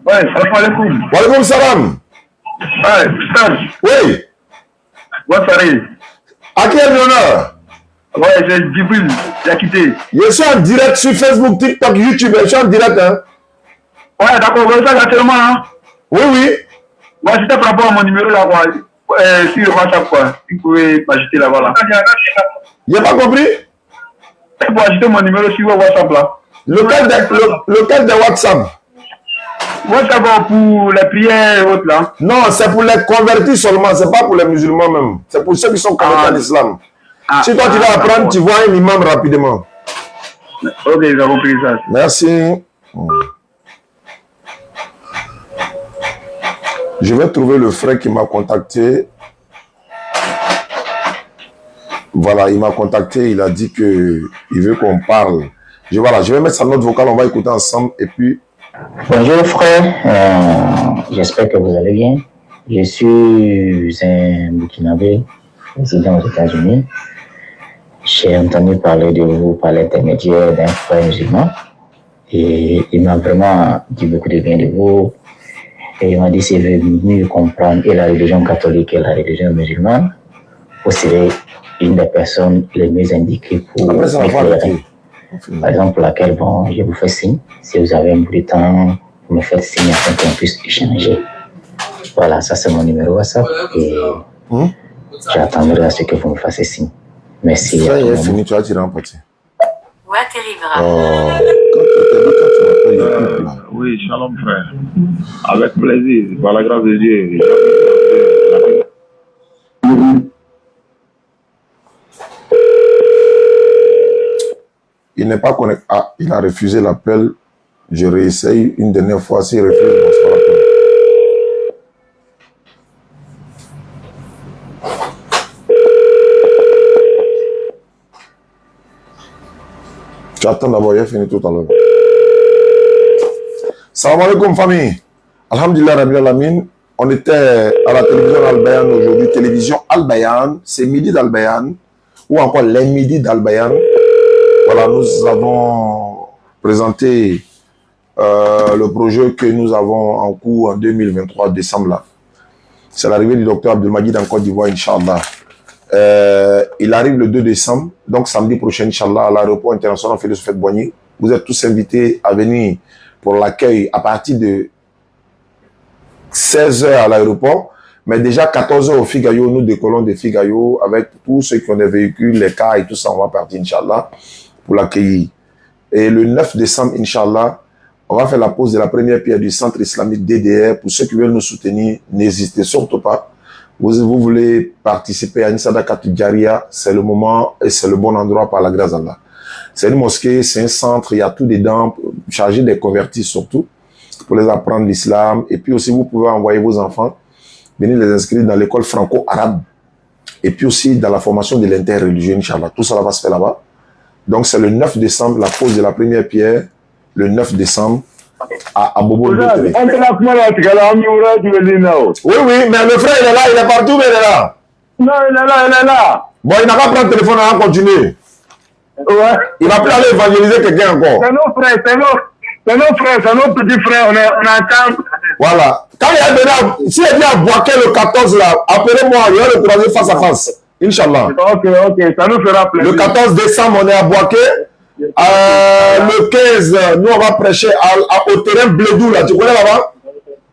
Ouais, salam alaikum. Wa alaikum salam. Ouais, Stan. Oui. Ouais, Farid. À qui est l'honneur? Ouais, c'est Djibril, j'ai quitté. Je suis en direct sur Facebook, TikTok, YouTube. Je suis en direct, hein? Ouais, d'accord, ouais, ça actuellement, hein? Oui, oui. Ouais, c'était par rapport à mon numéro là, quoi. Sur le WhatsApp, quoi. Si vous pouvez m'ajouter là-bas, là. J'ai pas compris? C'est pour ajouter mon numéro sur le WhatsApp, là. Lequel de WhatsApp? WhatsApp pour les prières et autres, là. Non, c'est pour les convertis seulement, c'est pas pour les musulmans même. C'est pour ceux qui sont convertis à l'islam. Si toi tu vas apprendre, tu vois un imam rapidement. Ok, ils ont compris ça. Merci. Je vais trouver le frère qui m'a contacté. Voilà, il m'a contacté, il a dit qu'il veut qu'on parle. Voilà, je vais mettre sa note vocale, on va écouter ensemble et puis... Bonjour frère, j'espère que vous allez bien. Je suis un Burkinabé, résident aux États-Unis. J'ai entendu parler de vous par l'intermédiaire d'un frère musulman et il m'a vraiment dit beaucoup de bien de vous. Et il m'a dit s'il veut mieux comprendre et la religion catholique et la religion musulmane, vous serez une des personnes les mieux indiquées pour m'éclairer. Par exemple, pour laquelle, bon, je vous fais signe. Si vous avez un bout de temps, vous me faites signe afin qu'on puisse échanger. Voilà, ça c'est mon numéro WhatsApp et j'attendrai à ce que vous me fassiez signe. Merci. Ça y est, fini, tu vas tirer en partie. Oui, shalom frère. Avec plaisir, par la grâce de Dieu. Il n'est pas connecté. Ah, il a refusé l'appel. Je réessaye une dernière fois. S'il refuse, on se fera l'appel. Tu attends d'abord, il a fini tout à l'heure. Salam alaikum famille. Alhamdulillah Rabbil Alamin. On était à la télévision Al-Bayan aujourd'hui. Télévision Al-Bayan, c'est midi d'Al-Bayan. Ou encore les midis d'Al-Bayan. Voilà, nous avons présenté le projet que nous avons en cours en 2023, décembre là. C'est l'arrivée du docteur Abdelmajid en Côte d'Ivoire, Inch'Allah. Il arrive le 2 décembre, donc samedi prochain, Inch'Allah, à l'aéroport international Félix Houphouët-Boigny. Vous êtes tous invités à venir pour l'accueil à partir de 16 h à l'aéroport. Mais déjà 14 h au Figayo, nous décollons de Figayo avec tous ceux qui ont des véhicules, les cars et tout ça, on va partir, Inch'Allah, pour l'accueillir. Et le 9 décembre, Inch'Allah, on va faire la pose de la première pierre du centre islamique DDR. Pour ceux qui veulent nous soutenir, n'hésitez surtout pas. Vous voulez participer à une Sadaqat Djaria, c'est le moment et c'est le bon endroit par la grâce d'Allah. C'est une mosquée, c'est un centre, il y a tout dedans, chargé des convertis surtout, pour les apprendre l'islam. Et puis aussi, vous pouvez envoyer vos enfants, venir les inscrire dans l'école franco-arabe. Et puis aussi dans la formation de l'interreligieux, Inch'Allah. Tout ça va se faire là-bas. Donc c'est le 9 décembre, la pose de la première pierre, le 9 décembre, à Bobo. Oui, oui, mais le frère, il est là, il est partout, mais il est là. Non, il est là. Bon, il n'a pas pris le téléphone, on va continuer. Ouais. Il va plus aller évangéliser quelqu'un encore. C'est nos frères, c'est nos petits frères, on entend. Voilà. Quand il est venu, s'il est venu à Boaké le 14 là, appelez-moi, il va le croiser face à face. Inch'Allah. Ok, ça nous fera plaisir. Le 14 décembre, on est à Boaké. Le 15, nous on va prêcher au terrain Blédou là, tu connais là-bas?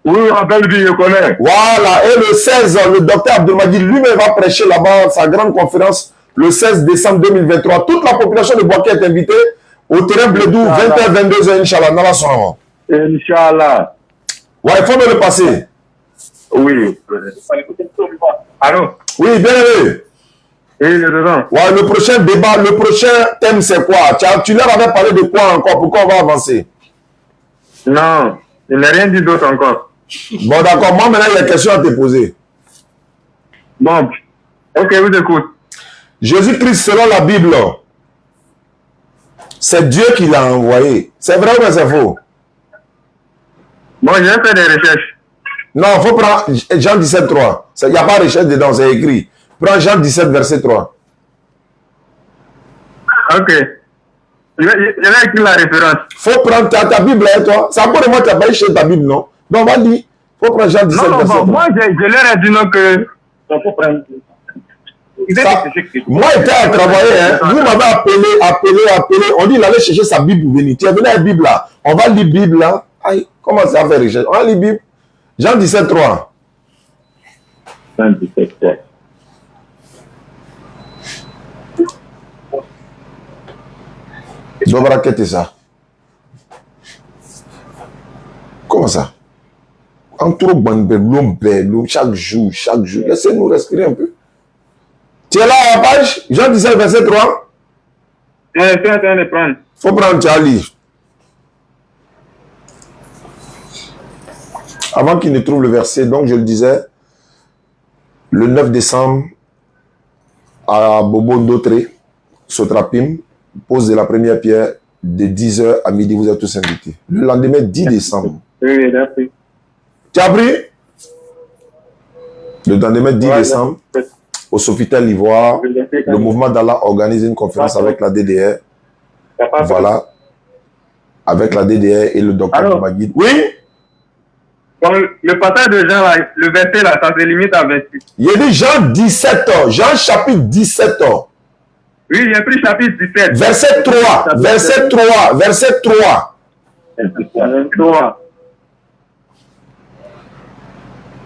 Oui, en Belgique, je connais. Voilà, et le 16, le docteur Abdelmajid lui-même va prêcher là-bas sa grande conférence le 16 décembre 2023. Toute la population de Boaké est invitée au terrain Blédou, 20h, 22h, Inch'Allah. Inch'Allah. Ouais, il faut me le passer. Oui. Allô? Oui, bien aimé. Oui, il est dedans. Ouais, le prochain débat, le prochain thème, c'est quoi? Tu leur avais parlé de quoi encore? Pourquoi on va avancer? Non, il n'a rien dit d'autre encore. Bon, d'accord. Moi, maintenant, il y a des questions à te poser. Bon, ok, je vous écoute. Jésus-Christ, selon la Bible, c'est Dieu qui l'a envoyé. C'est vrai ou c'est faux? Bon, j'ai fait des recherches. Non, il faut prendre Jean 17, 3. Il n'y a pas de recherche dedans, c'est écrit. Prends Jean 17, verset 3. Ok. Je vais écrire la référence. Il faut prendre ta Bible, hein, toi. C'est encore de moi, tu n'as pas écrit ta Bible, non? Donc, on va dire, il faut prendre Jean 17, Non, verset 3. moi, je leur ai dit non que... Il faut prendre... Ça, moi, j'étais à travailler, hein. Vous m'avez appelé. On dit il allait chercher sa Bible pour venir. Tu es venu à la Bible là. On va lire Bible là. Aïe, comment ça va faire recherche? On va lire Bible. Jean 17, 3. Jean 17, 3. Dobra, qu'est-ce que c'est ça? Comment ça? En trop bon, chaque jour. Laissez-nous respirer un peu. Tu es là à la page? Jean 17, verset 3. Je suis en train de prendre. Faut prendre Charlie. Avant qu'il ne trouve le verset, donc je le disais, le 9 décembre, à Bobo Ndotré, Sotrapim, pose de la première pierre de 10h à midi, vous êtes tous invités. Le lendemain, 10 décembre. Oui, d'accord. Tu as pris? Le lendemain, 10 décembre, au Sofitel Livoire, le mouvement d'Allah organise une conférence avec la DDR. Voilà. Avec la DDR et le docteur Magid. Oui? Bon, le passage de Jean, là, le verset là, ça se limite à 26. Il y a dit Jean 17 ans. Jean chapitre 17 ans. Oui, j'ai pris chapitre 17. Verset 3. Verset 3. Verset 3. 3.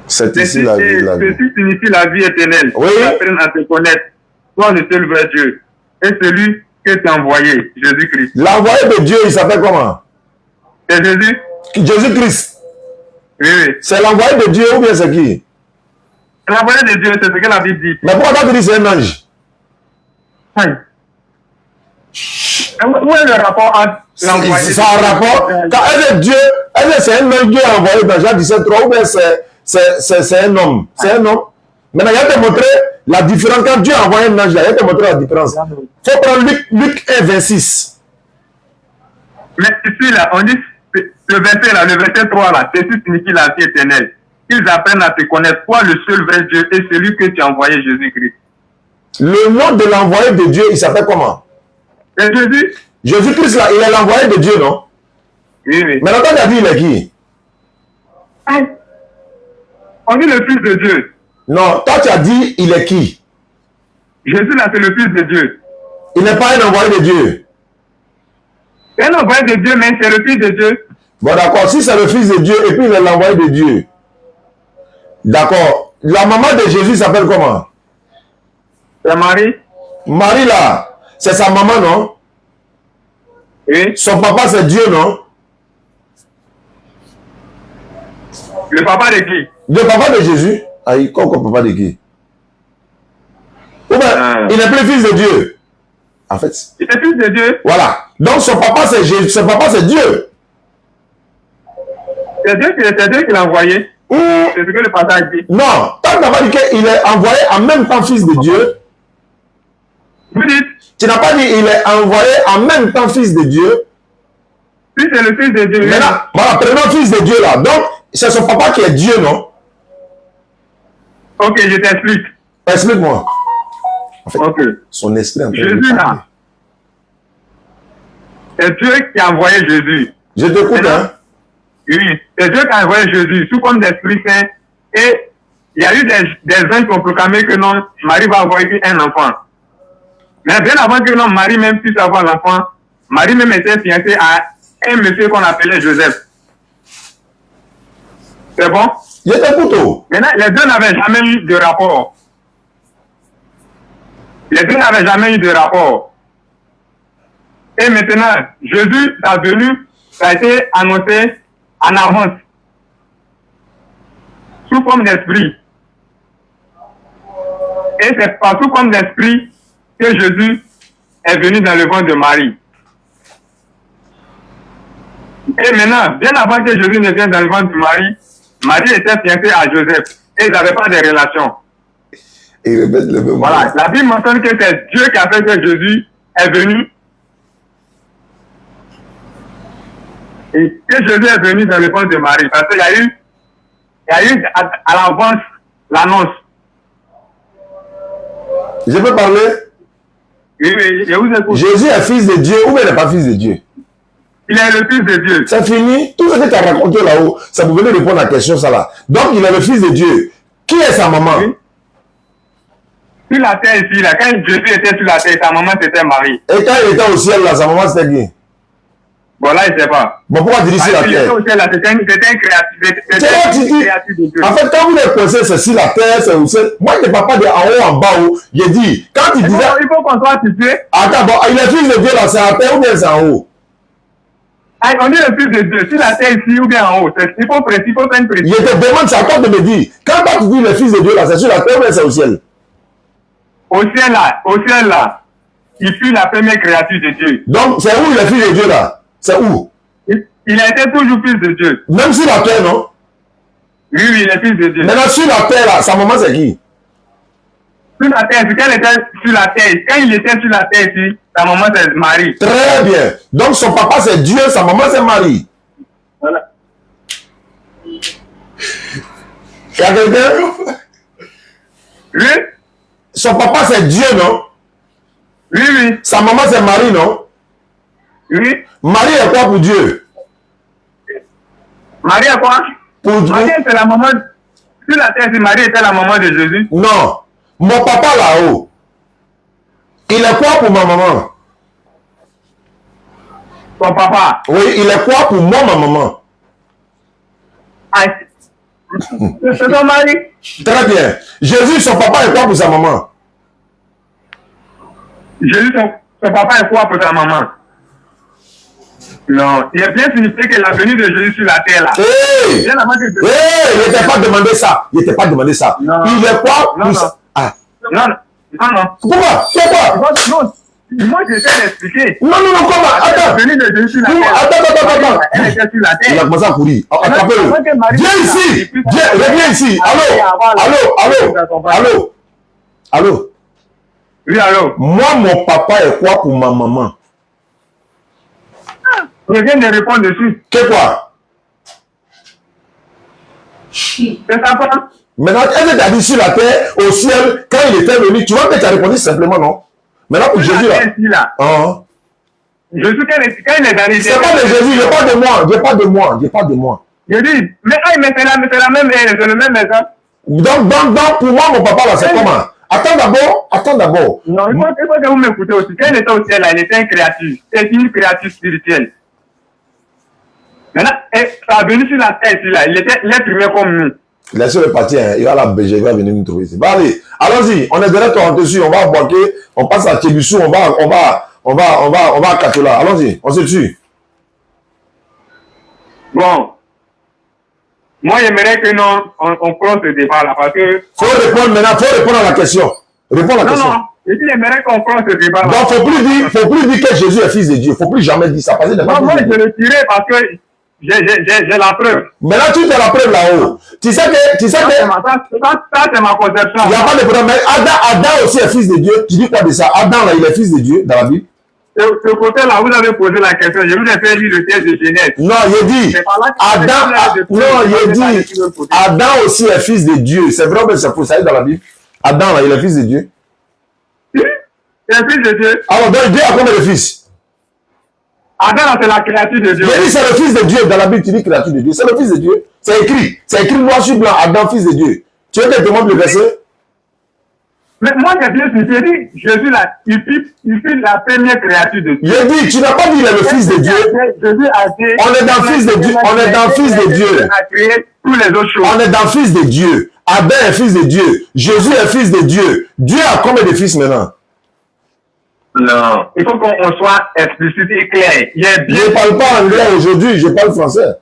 C'est ici la vie. Ceci signifie la vie éternelle. Oui. Apprenne à te connaître. Toi, le seul vrai Dieu. Et celui que tu as envoyé, Jésus-Christ. L'envoyé de Dieu, il s'appelle comment? C'est Jésus? Jésus-Christ. Oui, oui. C'est l'envoyé de Dieu ou bien c'est qui? L'envoyé de Dieu, c'est ce que la Bible dit. Mais pourquoi tu dis c'est un ange? Aïe. Où est le rapport entre l'envoyé? C'est un rapport. Quand est-ce Dieu, est-ce que c'est un ange Dieu envoyé dans Jean 17, 3 ou bien c'est un homme? C'est un homme. Maintenant, il y a te montrer la différence. Quand Dieu a envoyé un ange, il y a te montrer la différence. Il faut prendre Luc 1, 26. Mais ici, là, on dit, le verset 3, là, ceci signifie la vie éternelle. Qu'ils apprennent à te connaître, toi, le seul vrai Dieu, et celui que tu as envoyé, Jésus-Christ. Le nom de l'envoyé de Dieu, il s'appelle comment? C'est Jésus. Jésus-Christ, là, il est l'envoyé de Dieu, non? Oui, oui. Mais quand tu as dit, il est qui? On dit le Fils de Dieu. Non, toi, tu as dit, il est qui? Jésus, là, c'est le Fils de Dieu. Il n'est pas un envoyé de Dieu. C'est un envoyé de Dieu, mais c'est le Fils de Dieu. Bon, d'accord, si c'est le Fils de Dieu et puis il est l'envoyé de Dieu. D'accord. La maman de Jésus s'appelle comment? C'est Marie. Marie, là, c'est sa maman, non? Oui. Son papa, c'est Dieu, non? Le papa de qui? Le papa de Jésus. Aïe, quoi, papa de qui? Ou bien, il n'est plus fils de Dieu. En fait. Il est fils de Dieu. Voilà. Donc, son papa, c'est Jésus. Son papa, c'est Dieu. C'est Dieu qui l'a envoyé. C'est ce que le passage dit. Non. Tant que tu n'as pas dit qu'il est envoyé en même temps fils de Dieu. Vous dites? Tu n'as pas dit qu'il est envoyé en même temps fils de Dieu. Si c'est le fils de Dieu. Maintenant, voilà, prenons fils de Dieu là. Donc, c'est son papa qui est Dieu, non? Ok, je t'explique. Explique-moi. En fait, ok. Son esprit en train Jésus de là. C'est Dieu qui a envoyé Jésus. Je t'écoute, hein? Oui, c'est Dieu qui a envoyé Jésus sous forme d'Esprit Saint. Et il y a eu des anges qui ont proclamé que non, Marie va envoyer un enfant. Mais bien avant que non, Marie même puisse avoir l'enfant, Marie même était fiancée à un monsieur qu'on appelait Joseph. C'est bon? Je t'écoute. Maintenant, les deux n'avaient jamais eu de rapport. Les deux n'avaient jamais eu de rapport. Et maintenant, Jésus, sa venue, ça a été annoncé en avance, sous forme d'esprit. Et c'est par sous forme d'esprit que Jésus est venu dans le ventre de Marie. Et maintenant, bien avant que Jésus ne vienne dans le ventre de Marie, Marie était fiancée à Joseph. Et ils n'avaient pas de relation. Et répète le même. Voilà, la Bible mentionne que c'est Dieu qui a fait que Jésus est venu Et que Jésus est venu dans réponse de Marie, parce qu'il y a eu à l'avance l'annonce. Je peux parler? Oui, je vous écoute. Jésus est fils de Dieu ou bien il n'est pas fils de Dieu? Il est le fils de Dieu. C'est fini. Tout ce que tu as raconté là-haut, ça pouvait répondre à la question, ça là. Donc, il est le fils de Dieu. Qui est sa maman? Oui. Sur la terre ici, là, quand Jésus était sur la terre, sa maman c'était Marie. Et quand il était au ciel là, sa maman c'était qui? Bon, là, je ne sais pas. Bon, pourquoi tu dis sur la Il était terre? au ciel, là, c'était un créatif. Tu dis, en fait, quand vous êtes pensé, c'est sur la terre, c'est au ciel. Moi, je ne parle pas de en haut, en bas, haut. J'ai dit, quand il disait. Il faut qu'on soit situé. Attends, bon, il est fils de Dieu là, c'est à la terre ou bien c'est en haut? On dit le fils de Dieu, sur la terre ici ou bien en haut. Il faut faire une précision. Je te demande, c'est à toi de me dire. Quand tu dis le fils de Dieu là, c'est sur la terre ou bien c'est au ciel? Au ciel là, il fut la première créature de Dieu. Donc, c'est où le fils de Dieu là? C'est où? Il a été toujours fils de Dieu. Même sur la terre, non? Oui, il est fils de Dieu. Maintenant, sur la terre là, sa maman c'est qui? Sur la terre, quand il était sur la terre, quand il était sur la terre ici, sa maman c'est Marie. Très bien. Donc, son papa c'est Dieu, sa maman c'est Marie. Voilà. Il y a quelqu'un? Oui? Son papa c'est Dieu, non? Oui, oui. Sa maman c'est Marie, non? Oui. Marie est quoi pour Dieu? Marie est quoi? Pour Dieu? Marie était la maman. Sur la terre, si Marie était la maman de Jésus. Non. Mon papa là-haut, il est quoi pour ma maman? Ton papa. Oui, il est quoi pour moi, ma maman? Ah, c'est ton mari. Très bien. Jésus, son papa est quoi pour sa maman? Jésus, son papa est quoi pour sa maman? Non, il est bien signifié que la venue de Jésus sur la terre là. Hé! Hé! Il n'était pas demandé ça. Il n'était pas demandé ça. Non. Il est quoi Non, pour non. sa... Ah. Non. Pourquoi? Non. Moi, j'essaie d'expliquer. Non, comment? Attends. La venue de Jésus sur la terre. Attends. Elle était sur la terre. Il a commencé à courir. Attrapez-le. Viens ici. Reviens ici. Allô. Oui, allô. Moi, mon papa est quoi pour ma maman? Je viens de répondre dessus. C'est quoi? C'est ça, pas? Maintenant, est-ce que tu as dit sur la terre, au ciel, quand il était venu, tu vois que tu as répondu simplement, non? Maintenant, pour Jésus, là. Jésus, quand il est dans les... C'est pas de Jésus, je parle de moi. Je dis, mais c'est la même, c'est le même exemple. Donc, pour moi, mon papa, là, c'est comment? Attends d'abord. Non, il faut que vous m'écoutez aussi. Quand il était au ciel, là, il était un créature. C'est une créature spirituelle. Maintenant, ça a venu sur la terre, là. Il était l'être humain comme nous. Laissez-le partir, hein. Il va à la BG, il va venir nous trouver ici. Bah, allez, allons-y. On est derrière toi, dessus, on va aboquer, on passe à Tébissou, on va à Katola. Allons-y, on se tue. Bon. Moi, j'aimerais que on close ce débat là, parce que... Faut répondre à la question. Réponds à la question. Non, j'aimerais qu'on close ce débat là. Donc, faut plus dire que Jésus est fils de Dieu. Faut plus jamais dire ça. Parce que moi, je le dirai parce que j'ai la preuve. Maintenant, tu as la preuve là-haut. Tu sais que... Ça, c'est ma conception. Il n'y a pas de problème. Mais Adam aussi est fils de Dieu. Tu dis quoi de ça? Adam, là, il est fils de Dieu dans la Bible. Ce côté-là, vous avez posé la question. Je vous ai fait lire le texte de Genèse. Non, il dit, Adam aussi est fils de Dieu. C'est vrai, mais c'est pour ça dans la Bible. Adam, là, il est fils de Dieu. Oui, il est fils de Dieu. Alors, donc, Dieu a combien de fils? Adam, c'est la créature de Dieu. Il dit, c'est le fils de Dieu. Dans la Bible, tu dis créature de Dieu. C'est le fils de Dieu. C'est écrit. C'est écrit noir sur blanc. Adam, fils de Dieu. Tu veux que je te montre le verset? Mais moi, j'ai dit, Jésus, là, il fut la première créature de Dieu. Il dit, tu n'as pas dit il est le fils de Dieu. Jésus a dit, on est dans fils de Dieu. On est dans fils de Dieu. Il a créé toutes les autres choses. On est dans fils de Dieu. Adam est fils de Dieu. Jésus est fils de Dieu. Dieu a combien de fils maintenant? Non. Il faut qu'on soit explicite et clair. Je ne parle pas anglais aujourd'hui, je parle français.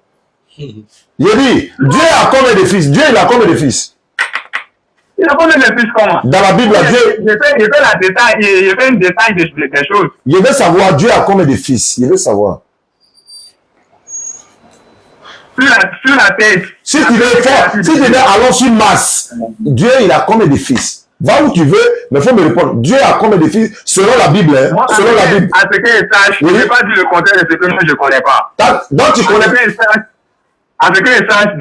Il dit, Dieu a combien de fils? Dieu, il a combien de fils? Il a combien de fils comment? Dans la Bible, Dieu... Il fait un détail des choses. Je veux savoir, Dieu a combien de fils? Je veux savoir. Sur la tête. Si tu veux, allons sur Mars. Dieu, il a combien de fils? Va où tu veux, mais il faut me répondre. Dieu a combien de fils selon la Bible, hein? Moi, Selon la Bible. À ce que je sache, Oui. je n'ai pas dit le contraire de ce que moi je ne connais pas. Donc tu connais pas. À ce que je sache,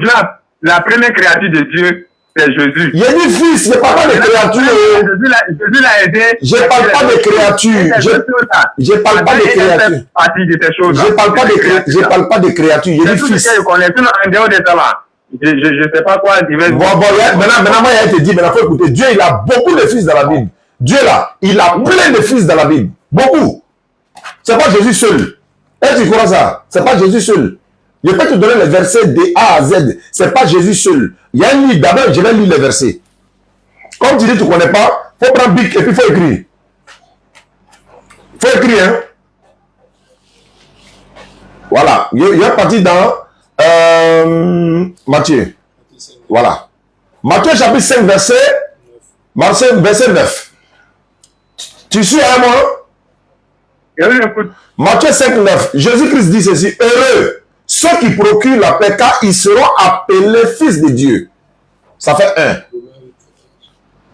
la première créature de Dieu, c'est Jésus. Il y a des fils, je ne parle pas de créatures. Jésus l'a aidé. Je ne parle pas de créatures. Je ne parle pas de créatures. Je ne parle pas de créatures. Je parle pas de créatures. Il y a des fils. Je connais tout en dehors de ça là. Je ne sais pas quoi. Bon, maintenant, moi, il a été dit, maintenant, il faut écouter. Dieu, il a beaucoup de fils dans la Bible. Dieu, là, il a plein de fils dans la Bible. Beaucoup. Ce n'est pas Jésus seul. Est-ce que tu crois ça? Ce n'est pas Jésus seul. Je peux te donner les versets de A à Z. Ce n'est pas Jésus seul. Il y a un livre. D'abord, je vais lire les versets. Comme tu dis, tu ne connais pas, il faut prendre bic et puis il faut écrire. Il faut écrire, hein. Voilà. Il est parti dans Matthieu. Voilà. Matthieu chapitre 5, verset 9. Tu suis à moi? Matthieu 5, 9. Jésus-Christ dit ceci. Heureux ceux qui procurent la paix, car ils seront appelés fils de Dieu. Ça fait 1.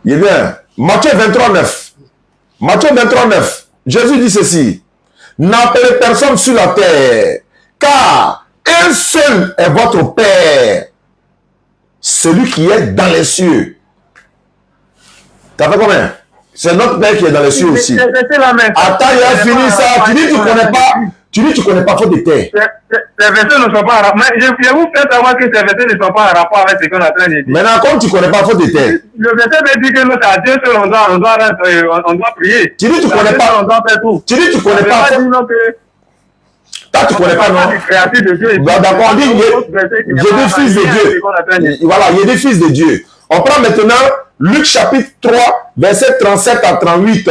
Il est bien. Matthieu 23, 9. Matthieu 23, 9. Jésus dit ceci. N'appelez personne sur la terre, car un seul est votre Père, celui qui est dans les cieux. T'as fait combien? C'est notre Père qui est dans les cieux aussi. Attends, il a fini ça. Tu dis tu connais pas. Tu dis tu connais pas, faute de terre. Ces versets ne sont pas en rapport. Je vous fais savoir que ces versets ne sont pas en rapport avec ce qu'on est en train de dire. Maintenant, comme tu connais pas, faute de terre. Le verset veut dire que nous, à Dieu seul, on doit prier. Tu dis tu connais pas. On doit faire tout. Tu dis tu connais pas. Toi, tu connais pas, non? D'accord, on dit il y a des fils de Dieu. Voilà, il y a des fils de Dieu. On prend maintenant Luc chapitre 3, verset 37 à 38.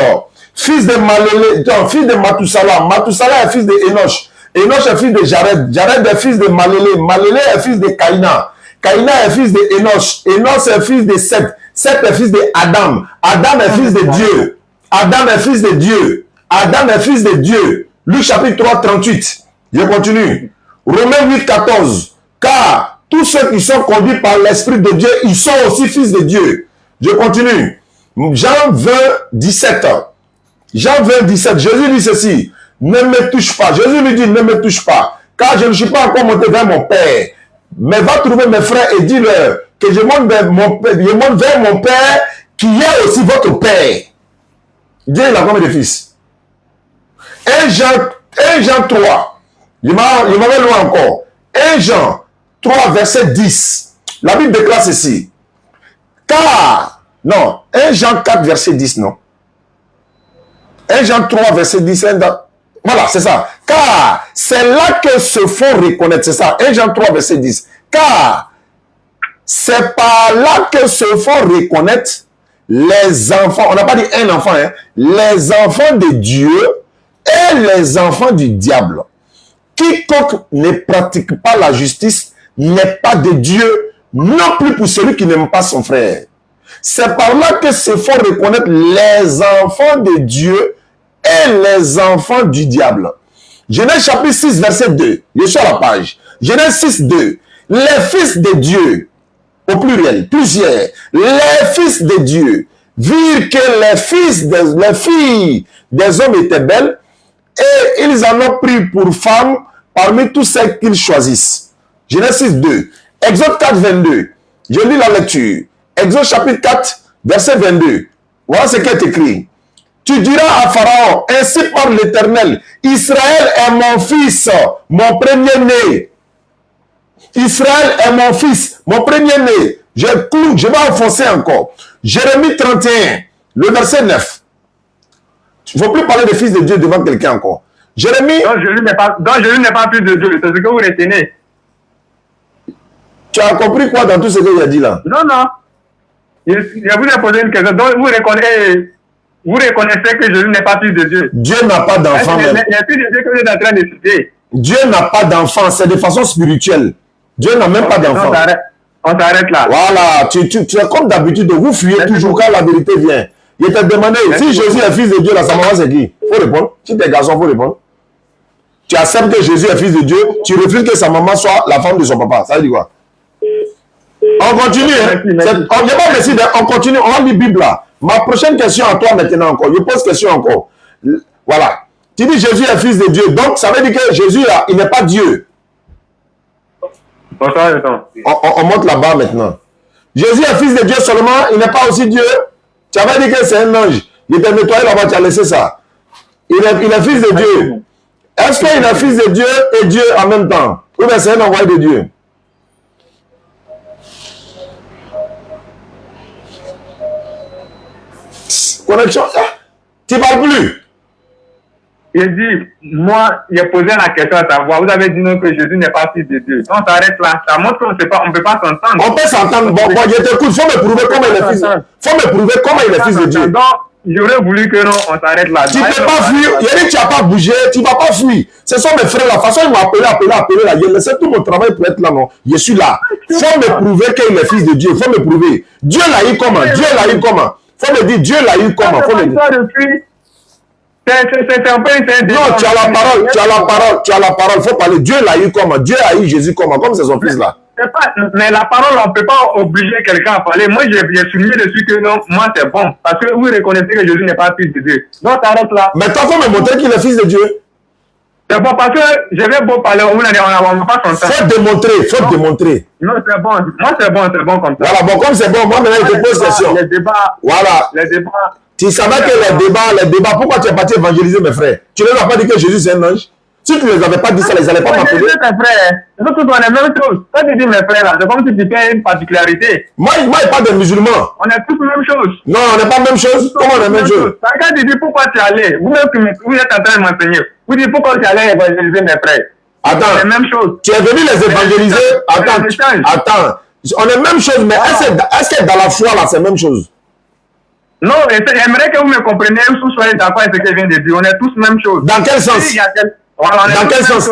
Fils de Malélé, fils de Mathusala. Mathusala est fils de Enoch. Enoch est fils de Jared. Jared est fils de Malélé. Malélé est fils de Caïna. Caïna est fils de Enoch. Enoch est fils de Seth. Seth est fils de Adam. Adam est fils de Dieu. Adam est fils de Dieu. Adam est fils de Dieu. Luc chapitre 3, 38. Je continue. Romains 8, 14. Car tous ceux qui sont conduits par l'Esprit de Dieu, ils sont aussi fils de Dieu. Je continue. Jean 20, 17. Jean 20, 17. Jésus dit ceci. Ne me touche pas. Jésus lui dit, ne me touche pas. Car je ne suis pas encore monté vers mon Père. Mais va trouver mes frères et dis-leur que je monte vers mon Père qui est aussi votre Père. Dieu, il a combien de fils? 1 Jean 3. Il m'avait loin encore. 1 Jean 3, verset 10. La Bible déclare ceci. Car, non, 1 Jean 4, verset 10, non. 1 Jean 3, verset 10. Voilà, c'est ça. Car c'est là que se font reconnaître. C'est ça. 1 Jean 3, verset 10. Car c'est par là que se font reconnaître les enfants. On n'a pas dit un enfant, hein. Les enfants de Dieu et les enfants du diable. Quiconque ne pratique pas la justice n'est pas de Dieu, non plus pour celui qui n'aime pas son frère. C'est par là que se font reconnaître les enfants de Dieu et les enfants du diable. Genèse chapitre 6, verset 2. Je suis à la page. Genèse 6, 2. Les fils de Dieu, au pluriel, plusieurs, les fils de Dieu, virent que les filles des hommes étaient belles, et ils en ont pris pour femmes parmi tous ceux qu'ils choisissent. Genèse 6, 2. Exode 4, 22. Je lis la lecture. Exode chapitre 4, verset 22. Voilà ce qui est écrit. Tu diras à Pharaon, ainsi parle l'Éternel, Israël est mon fils, mon premier-né. Israël est mon fils, mon premier-né. Je vais enfoncer encore. Jérémie 31, le verset 9. Il ne faut plus parler des fils de Dieu devant quelqu'un encore. Jérémie. Donc Jésus n'est pas fils de Dieu, c'est ce que vous retenez. Tu as compris quoi dans tout ce qu'il a dit là? Non. Je vous ai posé une question. Donc vous reconnaissez que Jésus n'est pas fils de Dieu. Dieu n'a pas d'enfant. Les fils de Dieu que vous êtes en train de citer. Dieu n'a pas d'enfant, c'est de façon spirituelle. Dieu n'a même pas d'enfant. On s'arrête là. Voilà, tu es comme d'habitude, vous fuyez toujours quand la vérité vient. Il t'a demandé, si Jésus est fils de Dieu, là, sa maman c'est qui? Il faut répondre. Si tu es garçon, il faut répondre. Tu acceptes que Jésus est fils de Dieu, tu refuses que sa maman soit la femme de son papa. Ça veut dire quoi? On continue. Hein? On continue, on va lire la Bible là. Ma prochaine question à toi maintenant encore. Je pose question encore. Voilà. Tu dis Jésus est fils de Dieu. Donc, ça veut dire que Jésus, là, il n'est pas Dieu. On monte là-bas maintenant. Jésus est fils de Dieu seulement. Il n'est pas aussi Dieu. Tu avais dit que c'est un ange. Il était nettoyé là-bas. Tu as laissé ça. Il est fils de Dieu. Est-ce qu'il est fils de Dieu et Dieu en même temps? Ou bien c'est un envoyé de Dieu? Connexion. Tu ne parles plus. Il dit, moi, il a posé la question à savoir. Vous avez dit non que Jésus n'est pas fils de Dieu. On s'arrête là. Ça montre qu'on ne peut pas s'entendre. On peut s'entendre. Bon, je t'écoute. Il faut me prouver comment il est fils. Faut me prouver comment il est fils de Dieu. Donc, j'aurais voulu que non, on s'arrête là. Tu ne peux pas fuir. Il a dit que tu n'as pas bougé. Tu ne vas pas fuir. Ce sont mes frères. La façon ils m'ont appelé là. J'ai laissé tout mon travail pour être là. Non. Je suis là. Il faut me prouver qu'il est fils de Dieu. Il faut me prouver. Dieu l'a eu comment? Dieu l'a eu comment? Il faut me dire Dieu l'a eu comment? Faut me dire. C'est un peu... Non, tu as la parole. Tu as la parole. Il faut parler. Dieu l'a eu comment? Dieu a eu Jésus comment? Comme c'est son fils là. Mais la parole, on ne peut pas obliger quelqu'un à parler. Moi, j'ai souligné dessus que non, moi, c'est bon. Parce que vous reconnaissez que Jésus n'est pas fils de Dieu. Donc, t'arrêtes là. Mais toi, il faut me montrer qu'il est fils de Dieu. C'est bon, parce que je vais beau parler, on ne va pas s'entendre. Faut démontrer. Non, c'est bon. Moi, c'est bon comme ça. Voilà, bon, comme c'est bon, moi, maintenant, je te pose question. Les débats. Voilà. Les débats. Tu savais que les débats, pourquoi tu es parti évangéliser mes frères? Tu ne leur as pas dit que Jésus c'est un ange? Si tu ne les avais pas dit ça, ils n'allaient pas m'appeler. Jésus, mes frères. Nous tous, on est la même chose. Quand tu dis mes frères, là, c'est comme si tu fais une particularité. Moi, je ne parle des musulmans. On est tous la même chose. Non, on n'est pas la même chose. Comment on est la même chose? Quand tu dis pourquoi tu es allé, vous-même, vous êtes en train de m'enseigner. Vous dites pourquoi tu es allé évangéliser mes frères. Attends. C'est la même chose. Tu es venu les évangéliser. Attends. On est la même chose, mais est-ce que dans la foi, là, c'est la même chose? Non, j'aimerais que vous me compreniez, vous soyez d'accord avec ce que je viens de dire. On est tous la même chose. Dans quel sens? Dans quel sens?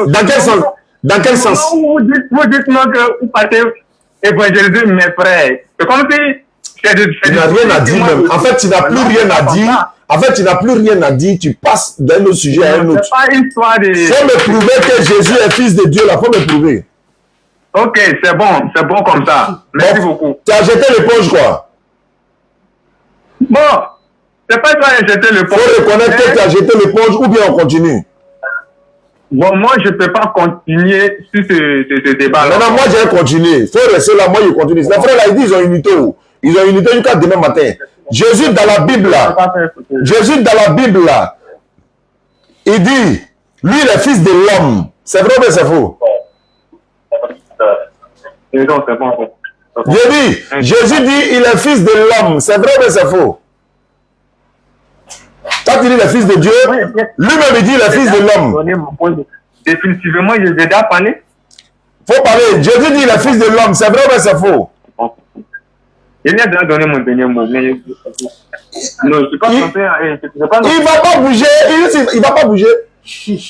Dans quel sens? Vous dites non que vous partez évangéliser mes frères. C'est comme si... Tu n'as rien à dire même. En fait, tu n'as plus rien à dire. En fait, tu n'as plus rien à dire. Tu passes d'un autre sujet à un autre. C'est pas une histoire de... Faut me prouver que Jésus est fils de Dieu, là. Faut me prouver. Ok, c'est bon comme ça. Merci beaucoup. Tu as jeté l'éponge, quoi. Bon, c'est pas toi qui as jeté l'éponge. Il faut reconnaître que tu as jeté l'éponge ou bien on continue. Bon, moi, je ne peux pas continuer sur ce débat. Non, moi, j'ai continué. Il faut rester là, moi, je continue. Les frères, là, ils disent qu'ils ont unité. Ils ont unité jusqu'à demain matin. Jésus, dans la Bible, là, il dit, lui, il est fils de l'homme. C'est vrai ou c'est faux? Non, c'est bon. J'ai dit, Jésus dit, il est fils de l'homme. C'est vrai ou c'est faux? Quand il dit le fils de Dieu, lui-même il dit le fils de l'homme. Définitivement, je vais déjà parler. Faut parler. Jésus dit le fils de l'homme. C'est vrai ou c'est faux? Il a déjà donné mon dernier mot. Mais... Non, je ne suis pas censé. Il va pas bouger. Il va pas bouger.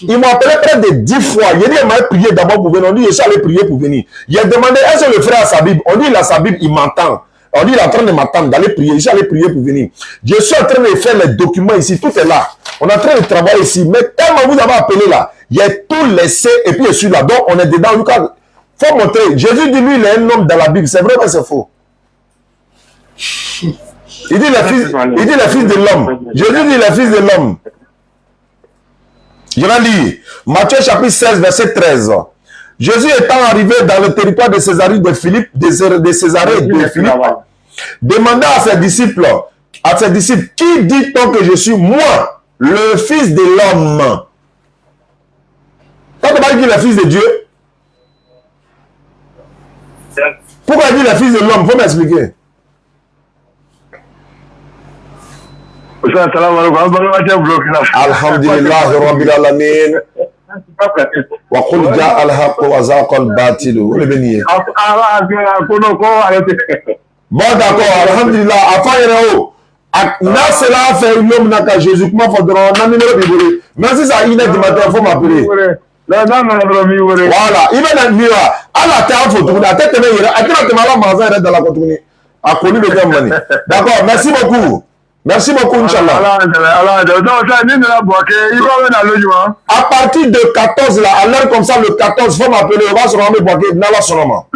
Il m'a appelé près de 10 fois. Il a dit, il m'a prié d'abord pour venir. On dit, je suis allé prier pour venir. Il a demandé, est-ce que le frère a sa Bible? On dit, il a sa Bible, il m'entend. On dit, il est en train de m'attendre, d'aller prier. Je suis allé prier pour venir. Je suis en train de faire les documents ici. Tout est là. On est en train de travailler ici. Mais tellement vous avez appelé là, il y a tout laissé et puis je suis là. Donc, on est dedans. Il faut montrer. Jésus dit, lui, il est un homme dans la Bible. C'est vrai ou c'est faux? Il dit, le fils de l'homme. Jésus dit, le fils de l'homme. Je vais lire. Matthieu chapitre 16, verset 13. Jésus étant arrivé dans le territoire de Césarée de Philippe, demanda à ses disciples, qui dit-on que je suis moi, le fils de l'homme? Quand on parle qu'il est le fils de Dieu, pourquoi il dit le fils de l'homme? Il faut m'expliquer. Alhamdulillah Rabbil Alamin. Wa qul ja'a al-haqq wa zaqa al-batil. Bon d'accord, alhamdulillah. Enfin il est haut. Là cela fait une homme n'a qu'à Jésus. Comment faudra on a numéro de même si ça il est du matin, il faut m'appeler. Voilà, il va dans mira. Allah t'a photo, la tête est là. À quel moment la maison est dans la contenu. A connu le gamin. D'accord, merci beaucoup. Merci beaucoup, Inch'Allah. À partir de 14, là, à l'heure comme ça, le 14, il faut m'appeler, on va se rendre Boaké, Nala Sonoma.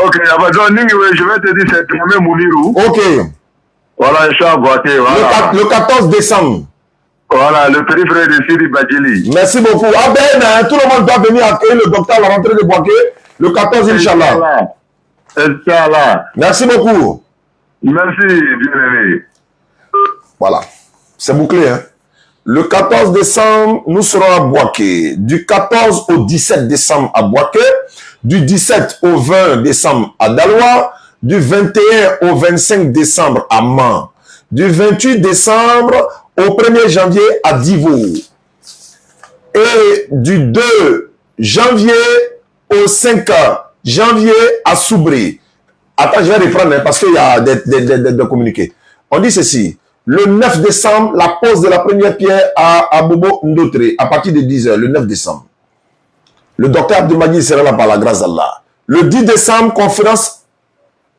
Ok, je vais te dire, c'est Tramé Mounirou. Ok. Voilà, je suis à Boaké. Voilà. Le 14 décembre. Voilà, le petit frère de Sidi Badjili. Merci beaucoup. Ah ben, tout le monde doit venir accueillir le docteur à la rentrée de Boaké le 14, Inch'Allah. Inch'Allah. Merci beaucoup. Merci, bien-aimé. Voilà, c'est bouclé. Hein? Le 14 décembre, nous serons à Boaké. Du 14 au 17 décembre à Boaké. Du 17 au 20 décembre à Daloa. Du 21 au 25 décembre à Man. Du 28 décembre au 1er janvier à Divo. Et du 2 janvier au 5 janvier à Soubré. Attends, je vais reprendre hein, parce qu'il y a des communiqués. On dit ceci. Le 9 décembre, la pose de la première pierre à Bobo Ndotré, à partir de 10h, le 9 décembre. Le docteur Abdelmadi sera là par la grâce d'Allah. Le 10 décembre, conférence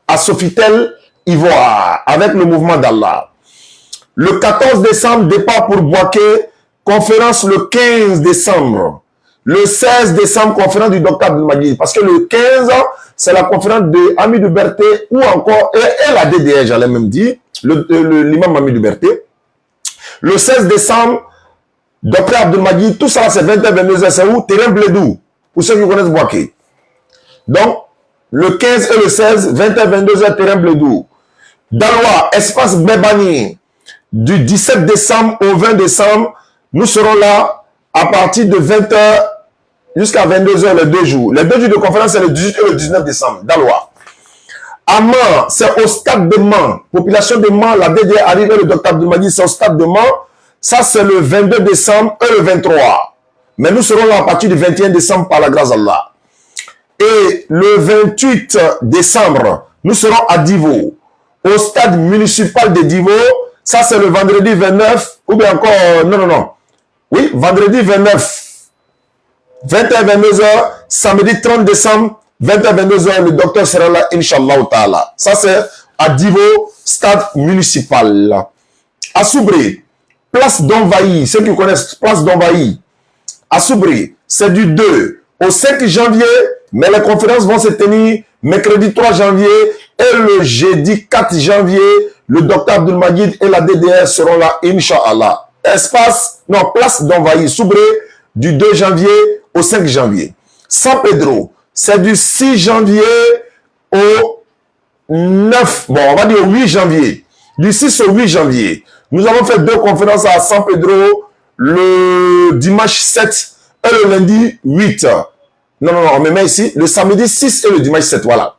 à Sofitel, Ivoire, avec le mouvement d'Allah. Le 14 décembre, départ pour Boaké, conférence le 15 décembre. Le 16 décembre, conférence du docteur Abdelmadi. Parce que le 15, c'est la conférence de Ami de Berté, ou encore, et la DDR, j'allais même dire, l'imam Ami de Berté. Le 16 décembre, docteur Abdelmadi, tout ça, c'est 20h, 22h, c'est où? Terrain Blédou, pour ceux qui connaissent Boaké. Donc, le 15 et le 16, 20h, 22h, terrain Blédou. Daloa, espace Bébani, du 17 décembre au 20 décembre, nous serons là à partir de 20h jusqu'à 22h les 2 jours. Les 2 jours de conférence, c'est le 18 et le 19 décembre, Daloa. À Man, c'est au stade de Man. Population de Man, la DDR arrive, le docteur Abdelmadi, c'est au stade de Man. Ça, c'est le 22 décembre et le 23. Mais nous serons là à partir du 21 décembre par la grâce d'Allah. Et le 28 décembre, nous serons à Divo, au stade municipal de Divo. Ça, c'est le vendredi 29, ou bien encore, non. Oui, vendredi 29, 20h, 22h, samedi 30 décembre, 20h, 22h, le docteur sera là, Inch'Allah Ta'ala. Ça, c'est à Divo, stade municipal. À Soubré, place d'Envahi, ceux qui connaissent, place d'Envahi. À Soubré, c'est du 2 au 5 janvier, mais les conférences vont se tenir mercredi 3 janvier et le jeudi 4 janvier. Le docteur Abdelmajid et la DDR seront là, Inch'Allah. Place d'Envahi, Soubré, du 2 janvier au 5 janvier. San Pedro, c'est du 6 janvier au 9, bon, on va dire au 8 janvier. Du 6 au 8 janvier. Nous avons fait 2 conférences à San Pedro, le dimanche 7 et le lundi 8. Non, on me met ici, le samedi 6 et le dimanche 7, voilà.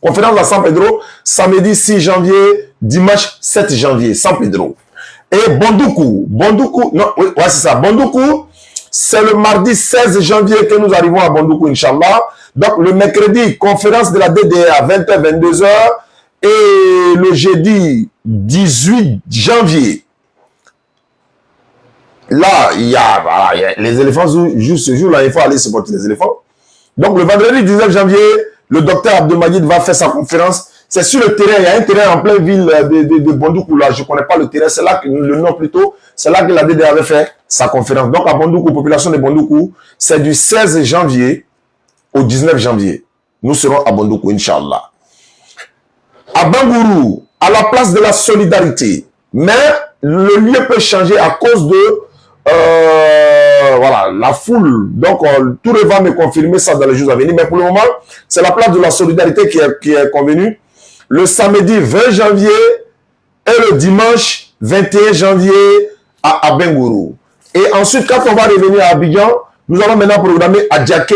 Conférence à San Pedro, samedi 6 janvier, dimanche 7 janvier, San Pedro. Et Bondoukou, non, oui, ouais, c'est ça, Bondoukou, c'est le mardi 16 janvier que nous arrivons à Bondoukou, Inch'Allah. Donc, le mercredi, conférence de la DDR à 20h, 22h. Et le jeudi 18 janvier, là, il y a les éléphants, juste ce jour-là, il faut aller supporter les éléphants. Donc, le vendredi 19 janvier, le docteur Abdelmajid va faire sa conférence. C'est sur le terrain, il y a un terrain en pleine ville de Bondoukou, là, je ne connais pas le terrain, c'est là que le nom plutôt, c'est là que la DDR avait fait sa conférence. Donc, à Bondoukou, population de Bondoukou, c'est du 16 janvier au 19 janvier. Nous serons à Bondoukou, Inch'Allah. À Bangourou, à la place de la solidarité. Mais le lieu peut changer à cause de voilà, la foule. Donc, tout va me confirmer ça dans les jours à venir. Mais pour le moment, c'est la place de la solidarité qui est convenue. Le samedi 20 janvier et le dimanche 21 janvier à Bangourou. Et ensuite, quand on va revenir à Abidjan, nous allons maintenant programmer à Djaké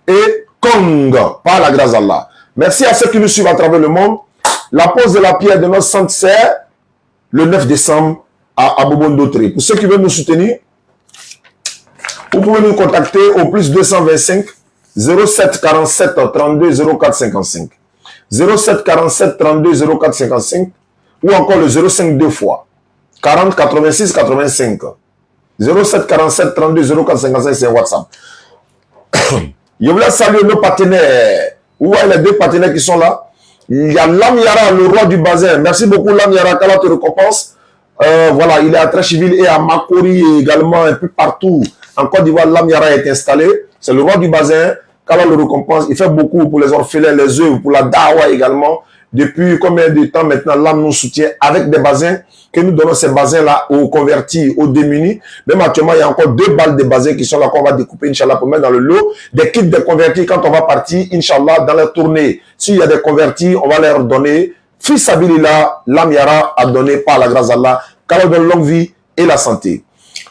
et Kong, par la grâce d'Allah. Merci à ceux qui nous suivent à travers le monde. La pose de la pierre de notre sainte sœur, le 9 décembre à Bobo Ndotré. Pour ceux qui veulent nous soutenir, vous pouvez nous contacter au plus 225 07 47 32 04 55. 07 47 32 04 55 ou encore le 05 deux fois 40 86 85. 07 47 32 04 55, c'est WhatsApp. Je voulais saluer nos partenaires. Vous voyez les 2 partenaires qui sont là. Il y a Lamiara, le roi du bazin. Merci beaucoup Lamiara, qu'Allah te récompense. Voilà, il est à Trècheville et à Makori et également un peu partout. En Côte d'Ivoire, Lamiara est installé. C'est le roi du bazin. Qu'Allah le récompense. Il fait beaucoup pour les orphelins, les œuvres, pour la dawa également. depuis combien de temps maintenant l'âme nous soutient avec des basins, que nous donnons ces basins-là aux convertis, aux démunis. Même actuellement, il y a encore 2 balles de basins qui sont là qu'on va découper, Inch'Allah, pour mettre dans le lot. Des kits de convertis quand on va partir, Inch'Allah, dans la tournée. S'il y a des convertis, on va leur donner. Fils Abilillah, l'âme Yara a donné par la grâce d'Allah, qu'Allah donne longue vie et la santé.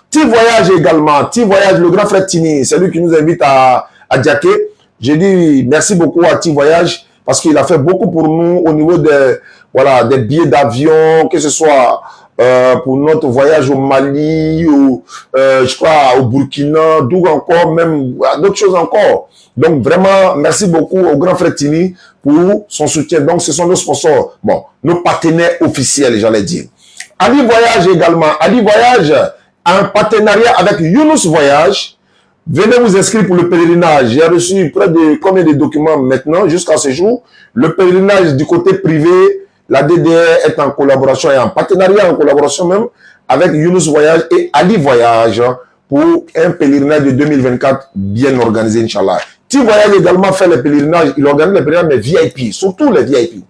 Petit voyage également, petit voyage, le grand frère Tini, c'est lui qui nous invite à Djaké. J'ai dit merci beaucoup à Petit Voyage parce qu'il a fait beaucoup pour nous au niveau des, voilà, des billets d'avion, que ce soit pour notre voyage au Mali, ou je crois au Burkina, d'où encore, même d'autres choses encore. Donc vraiment, merci beaucoup au grand frère Tini pour son soutien. Donc ce sont nos sponsors, bon, nos partenaires officiels, j'allais dire. Ali Voyage également, Ali Voyage a un partenariat avec Younous Voyage. Venez vous inscrire pour le pèlerinage. J'ai reçu près de combien de documents maintenant jusqu'à ce jour. Le pèlerinage du côté privé, la DDR est en collaboration et en partenariat, en collaboration même avec Younous Voyage et Ali Voyage pour un pèlerinage de 2024 bien organisé, Inch'Allah. Petit Voyage également fait le pèlerinage. Il organise les pèlerinages, mais VIP, surtout les VIP.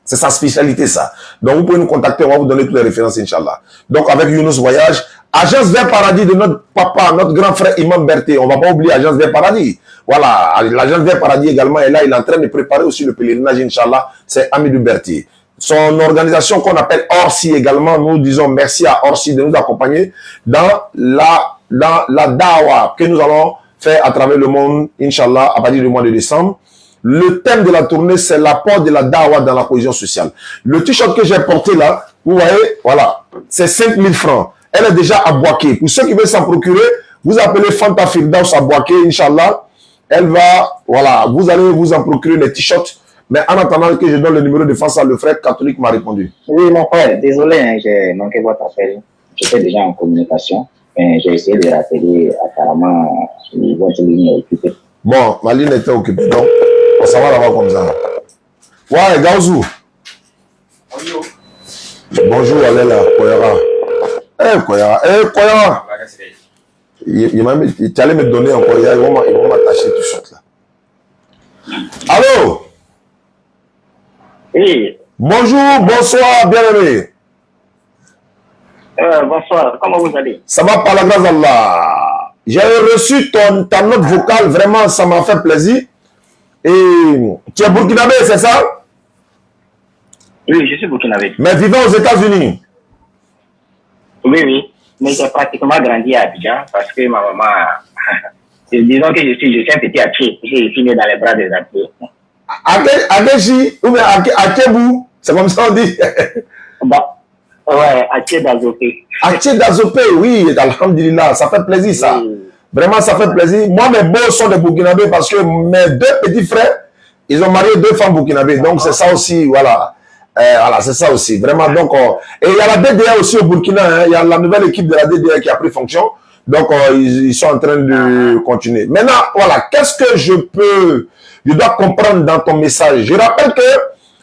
C'est sa spécialité, ça. Donc, vous pouvez nous contacter, on va vous donner toutes les références, Inch'Allah. Donc, avec Younous Voyage, Agence Vert Paradis de notre papa, notre grand frère Imam Berté. On ne va pas oublier Agence Vert Paradis. Voilà, l'Agence Vert Paradis également est là. Il est en train de préparer aussi le pèlerinage, Inch'Allah. C'est Amidou Berté. Son organisation qu'on appelle Orsi également, nous disons merci à Orsi de nous accompagner dans la dawa que nous allons faire à travers le monde, Inch'Allah, à partir du mois de décembre. Le thème de la tournée, c'est l'apport de la dawa dans la cohésion sociale. Le t-shirt que j'ai porté là, vous voyez, voilà, c'est 5 000 francs. Elle est déjà à Boaké. Pour ceux qui veulent s'en procurer, vous appelez Fanta Firdaus à Boaké, Inch'Allah. Elle va, voilà, vous allez vous en procurer les t-shirts. Mais en attendant que je donne le numéro de Fansa, le frère catholique m'a répondu. Oui, mon frère, désolé, hein, j'ai manqué votre appel. J'étais déjà en communication. J'ai essayé de rappeler, apparemment, votre ligne est occupée. Bon, ma ligne était occupée, donc on s'en va là-bas comme ça. Ouais, Gaouzou. Bonjour, Alela, Koyara. Koyara. Koyara. Tu allais me donner encore, ils vont m'attacher tout de suite là. Allô? Oui. Bonjour, bonsoir, bien-aimé. Bonsoir, comment vous allez? Ça va par la grâce d'Allah. J'ai reçu ta note vocale, vraiment, ça m'a fait plaisir. Et tu es burkinabé, c'est ça? Oui, je suis burkinabé. Mais vivant aux États-Unis? Oui, oui. Mais j'ai pratiquement grandi à Abidjan parce que ma maman, disons que je suis un petit Haché. J'ai été né dans les bras des Haché. Akechi ou bien Akebou, c'est comme ça on dit. Bah, ouais, Haché d'Azopé. Haché d'Azopé, oui, alhamdulillah, ça fait plaisir ça. Oui. Vraiment, ça fait plaisir. Moi, mes beaux sont des burkinabés parce que mes 2 petits frères, ils ont marié 2 femmes burkinabés. Donc, c'est ça aussi, voilà. Voilà, c'est ça aussi. Vraiment, donc, et il y a la DDA aussi au Burkina. Hein, il y a la nouvelle équipe de la DDA qui a pris fonction. Donc, ils sont en train de continuer. Maintenant, voilà, qu'est-ce que je dois comprendre dans ton message? Je rappelle que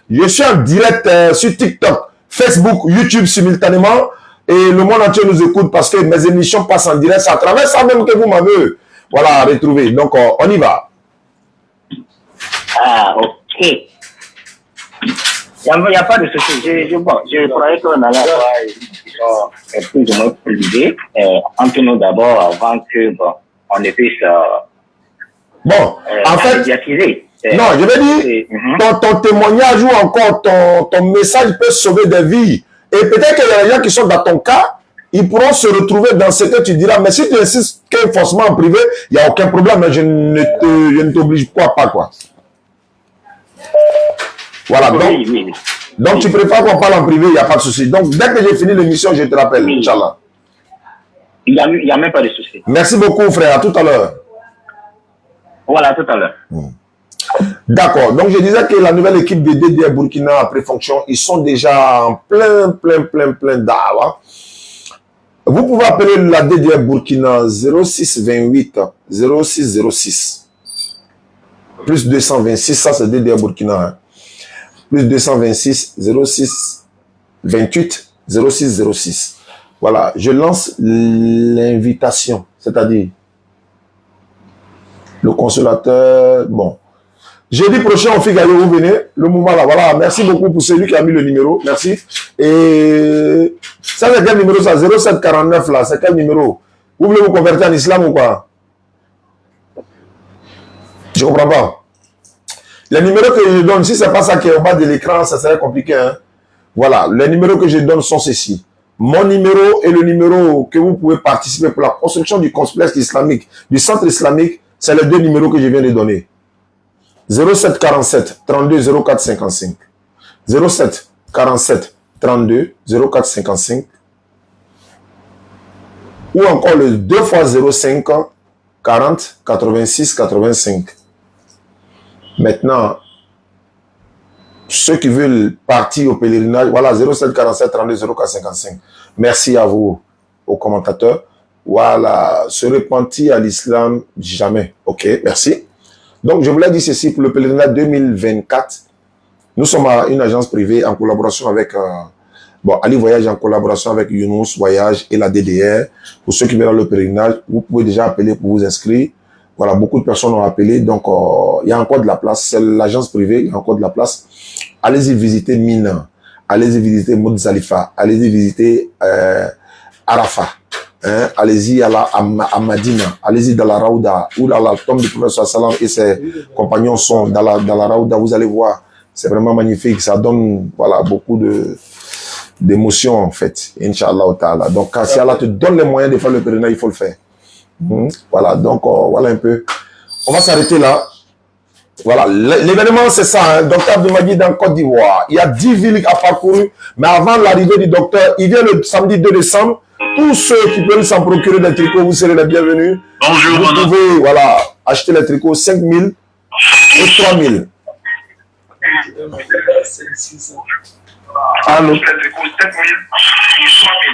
je suis en direct sur TikTok, Facebook, YouTube simultanément. Et le monde entier nous écoute parce que mes émissions passent en direct. C'est à travers ça même que vous m'avez, voilà, retrouvé. Donc, on y va. Ah, ok. Il n'y a pas de souci. Je croyais qu'on allait avoir une discussion plus ou moins privée entre nous d'abord avant que on ne puisse bon, en fait, médiatiser. Non, je veux dire, ton témoignage ou encore ton message peut sauver des vies. Et peut-être qu'il y a des gens qui sont dans ton cas, ils pourront se retrouver dans ce que tu diras. Mais si tu insistes forcément en privé, il n'y a aucun problème. Mais je ne t'oblige pas, quoi. Voilà, donc tu préfères qu'on parle en privé, il n'y a pas de souci. Donc, dès que j'ai fini l'émission, je te rappelle, Inch'Allah. Il n'y a même pas de souci. Merci beaucoup, frère. À tout à l'heure. Voilà, à tout à l'heure. D'accord. Donc, je disais que la nouvelle équipe de DDR Burkina a pris fonction. Ils sont déjà en plein d'awa. Vous pouvez appeler la DDR Burkina 06 28 06 06. Plus 226, ça c'est DDR Burkina. Hein. Plus 226 06 28 06 06. Voilà, je lance l'invitation, c'est-à-dire le consolateur, bon, Jeudi prochain, on fait gagner, vous venez. Le mouvement là, voilà. Merci beaucoup pour celui qui a mis le numéro. Merci. Et ça, c'est quel numéro ça? 0749 là, c'est quel numéro? Vous voulez vous convertir en islam ou quoi? Je comprends pas. Les numéros que je donne, si c'est pas ça qui est au bas de l'écran, ça serait compliqué. Hein? Voilà, les numéros que je donne sont ceux-ci. Mon numéro et le numéro que vous pouvez participer pour la construction du complexe islamique, du centre islamique, c'est les deux numéros que je viens de donner. 07 47 32 04 55. 07 47 32 04 55. Ou encore le 2 x 05 40 86 85. Maintenant, ceux qui veulent partir au pèlerinage, voilà, 07 47 32 04 55. Merci à vous, aux commentateurs. Voilà, se repentir à l'islam, jamais. Ok, merci. Donc, je voulais dire ceci pour le pèlerinage 2024. Nous sommes à une agence privée en collaboration avec Ali Voyage, en collaboration avec Younous Voyage et la DDR. Pour ceux qui veulent le pèlerinage, vous pouvez déjà appeler pour vous inscrire. Voilà, beaucoup de personnes ont appelé, donc il y a encore de la place. C'est l'agence privée, il y a encore de la place. Allez-y visiter Mina, allez-y visiter Moudzalifa, allez-y visiter Arafat, hein? Allez-y à Madina, allez-y dans la Raouda, où dans la tombe du professeur Salam et ses compagnons sont dans la Raouda, vous allez voir, c'est vraiment magnifique, ça donne voilà, beaucoup d'émotions en fait, Inch'Allah Ta'ala. Donc quand si Allah te donne les moyens de faire le pèlerinage, il faut le faire. Voilà, donc voilà un peu. On va s'arrêter là. Voilà, l'événement c'est ça, hein. Docteur Abdelmajid dans Côte d'Ivoire. Il y a 10 villes à parcourir, mais avant l'arrivée du docteur, il vient le samedi 2 décembre. Tous ceux qui peuvent s'en procurer des tricots, vous serez les bienvenus. Bonjour, vous pouvez voilà, acheter les tricots 5 000 et 3 000. Allô?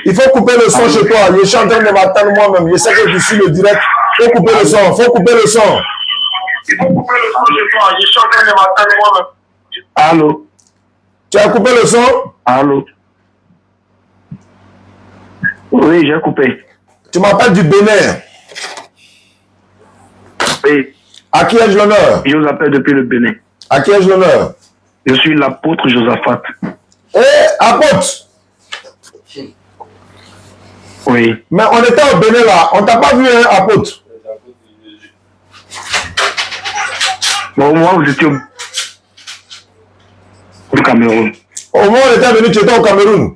Il faut couper le son chez toi. Je suis en train de m'attendre moi-même. Je sais que je suis le direct. Il faut couper le son. Il faut couper le son. Il faut couper le son chez toi. Je suis en train de m'attendre moi-même. Allô? Tu as coupé le son? Allô? Oui, j'ai coupé. Tu m'appelles du Bénin. Oui. À qui ai-je l'honneur? Je vous appelle depuis le Bénin. À qui ai-je l'honneur? Je suis l'apôtre Josaphat. Eh, apôtre! Oui. Mais on était au Bénin là. On t'a pas vu, hein, apôtre? Bon, moi, vous étiez au Cameroun. Au moment où on était venu, tu étais au Cameroun.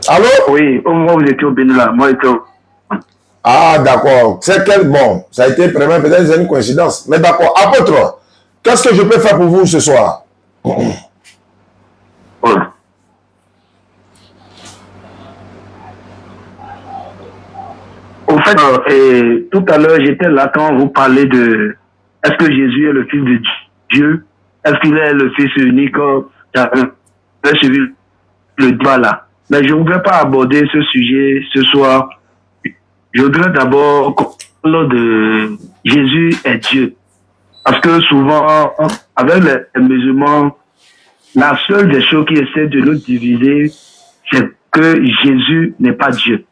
Allô? Oui, au moment où vous étiez au Bénin là, moi j'étais au... Ah, d'accord. C'est quel bon. Ça a été vraiment peut-être une coïncidence. Mais d'accord. Apôtre, qu'est-ce que je peux faire pour vous ce soir? Voilà. Au fait, tout à l'heure, j'étais là quand vous parlez de... Est-ce que Jésus est le Fils de Dieu? Est-ce qu'il est le Fils unique? J'ai suivi le débat là. Mais je ne voudrais pas aborder ce sujet ce soir. Je voudrais d'abord parler de Jésus est Dieu. Parce que souvent, avec les musulmans, la seule des choses qui essaient de nous diviser, c'est que Jésus n'est pas Dieu.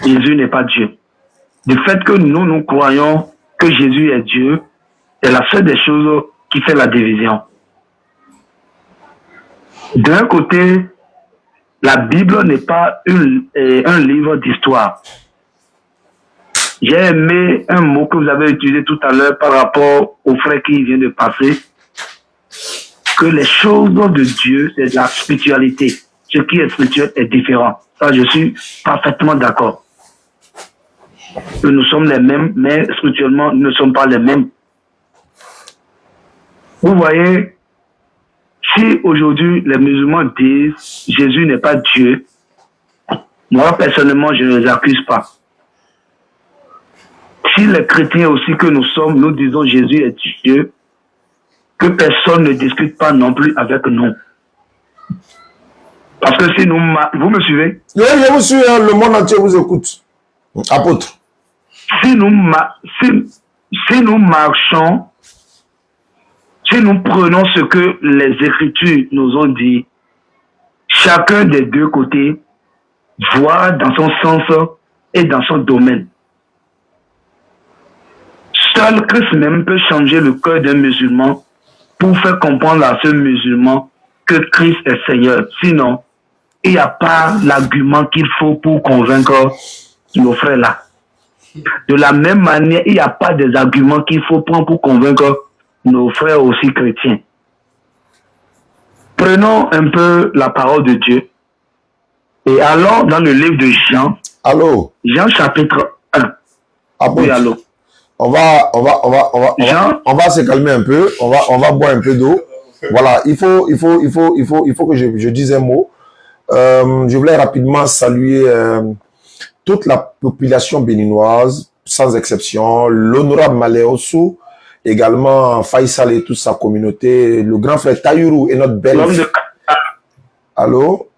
Jésus n'est pas Dieu. Du fait que nous croyons que Jésus est Dieu, c'est la seule des choses qui fait la division. D'un côté, la Bible n'est pas un livre d'histoire. J'ai aimé un mot que vous avez utilisé tout à l'heure par rapport au frère qui vient de passer, que les choses de Dieu, c'est de la spiritualité. Ce qui est spirituel est différent. Ça, je suis parfaitement d'accord. Que nous sommes les mêmes, mais spirituellement, nous ne sommes pas les mêmes. Vous voyez, si aujourd'hui les musulmans disent Jésus n'est pas Dieu, moi personnellement je ne les accuse pas. Si les chrétiens aussi que nous sommes, nous disons Jésus est Dieu, que personne ne discute pas non plus avec nous. Parce que si nous... Vous me suivez? Oui, je vous suis, hein, le monde entier vous écoute. Apôtre. Si nous marchons, si nous prenons ce que les Écritures nous ont dit, chacun des deux côtés voit dans son sens et dans son domaine. Seul Christ même peut changer le cœur d'un musulman pour faire comprendre à ce musulman que Christ est Seigneur. Sinon, il n'y a pas l'argument qu'il faut pour convaincre nos frères là. De la même manière, il n'y a pas des arguments qu'il faut prendre pour convaincre nos frères aussi chrétiens. Prenons un peu la parole de Dieu et allons dans le livre de Jean. Allô? Jean chapitre 1. Oui, allô. On va se calmer un peu. On va boire un peu d'eau. Voilà, il faut que je dise un mot. Je voulais rapidement saluer toute la population béninoise, sans exception, l'honorable Maléossou, également Faisal et toute sa communauté, le grand frère Taïrou et notre belle... Allô?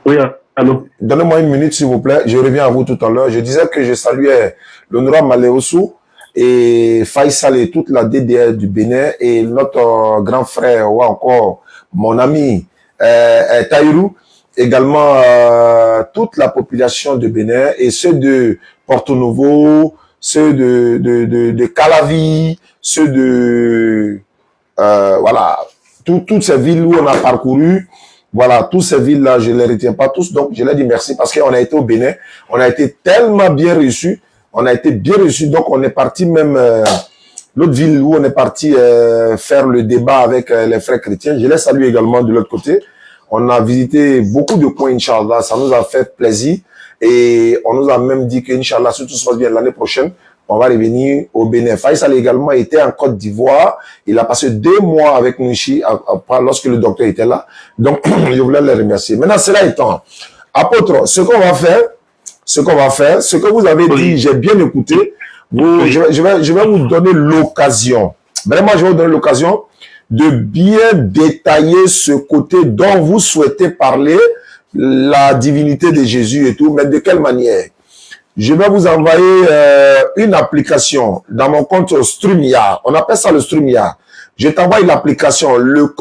Oui, allô? Donnez-moi une minute, s'il vous plaît. Je reviens à vous tout à l'heure. Je disais que je saluais l'honorable Maléossou et Faisal et toute la DDR du Bénin et notre grand frère, ou encore mon ami Taïrou, également toute la population de Bénin et ceux de Porto Novo, ceux de Calavi, ceux de voilà, toutes ces villes où on a parcouru. Voilà, toutes ces villes-là, je ne les retiens pas tous, donc je leur dis merci parce qu'on a été au Bénin, on a été tellement bien reçus, on a été bien reçus, donc on est parti même, l'autre ville où on est parti faire le débat avec les frères chrétiens, je les salue également de l'autre côté. On a visité beaucoup de coins, Inch'Allah, ça nous a fait plaisir et on nous a même dit que, Inch'Allah, si tout se passe bien l'année prochaine, on va revenir au Bénin. Faisal également était en Côte d'Ivoire. Il a passé 2 mois avec nous ici, lorsque le docteur était là. Donc, je voulais les remercier. Maintenant, cela étant, apôtre, ce qu'on va faire, ce que vous avez dit, j'ai bien écouté. Je vais vous donner l'occasion. Vraiment, je vais vous donner l'occasion de bien détailler ce côté dont vous souhaitez parler, la divinité de Jésus et tout, mais de quelle manière? Je vais vous envoyer une application dans mon compte StreamYard. On appelle ça le StreamYard. Je t'envoie l'application, le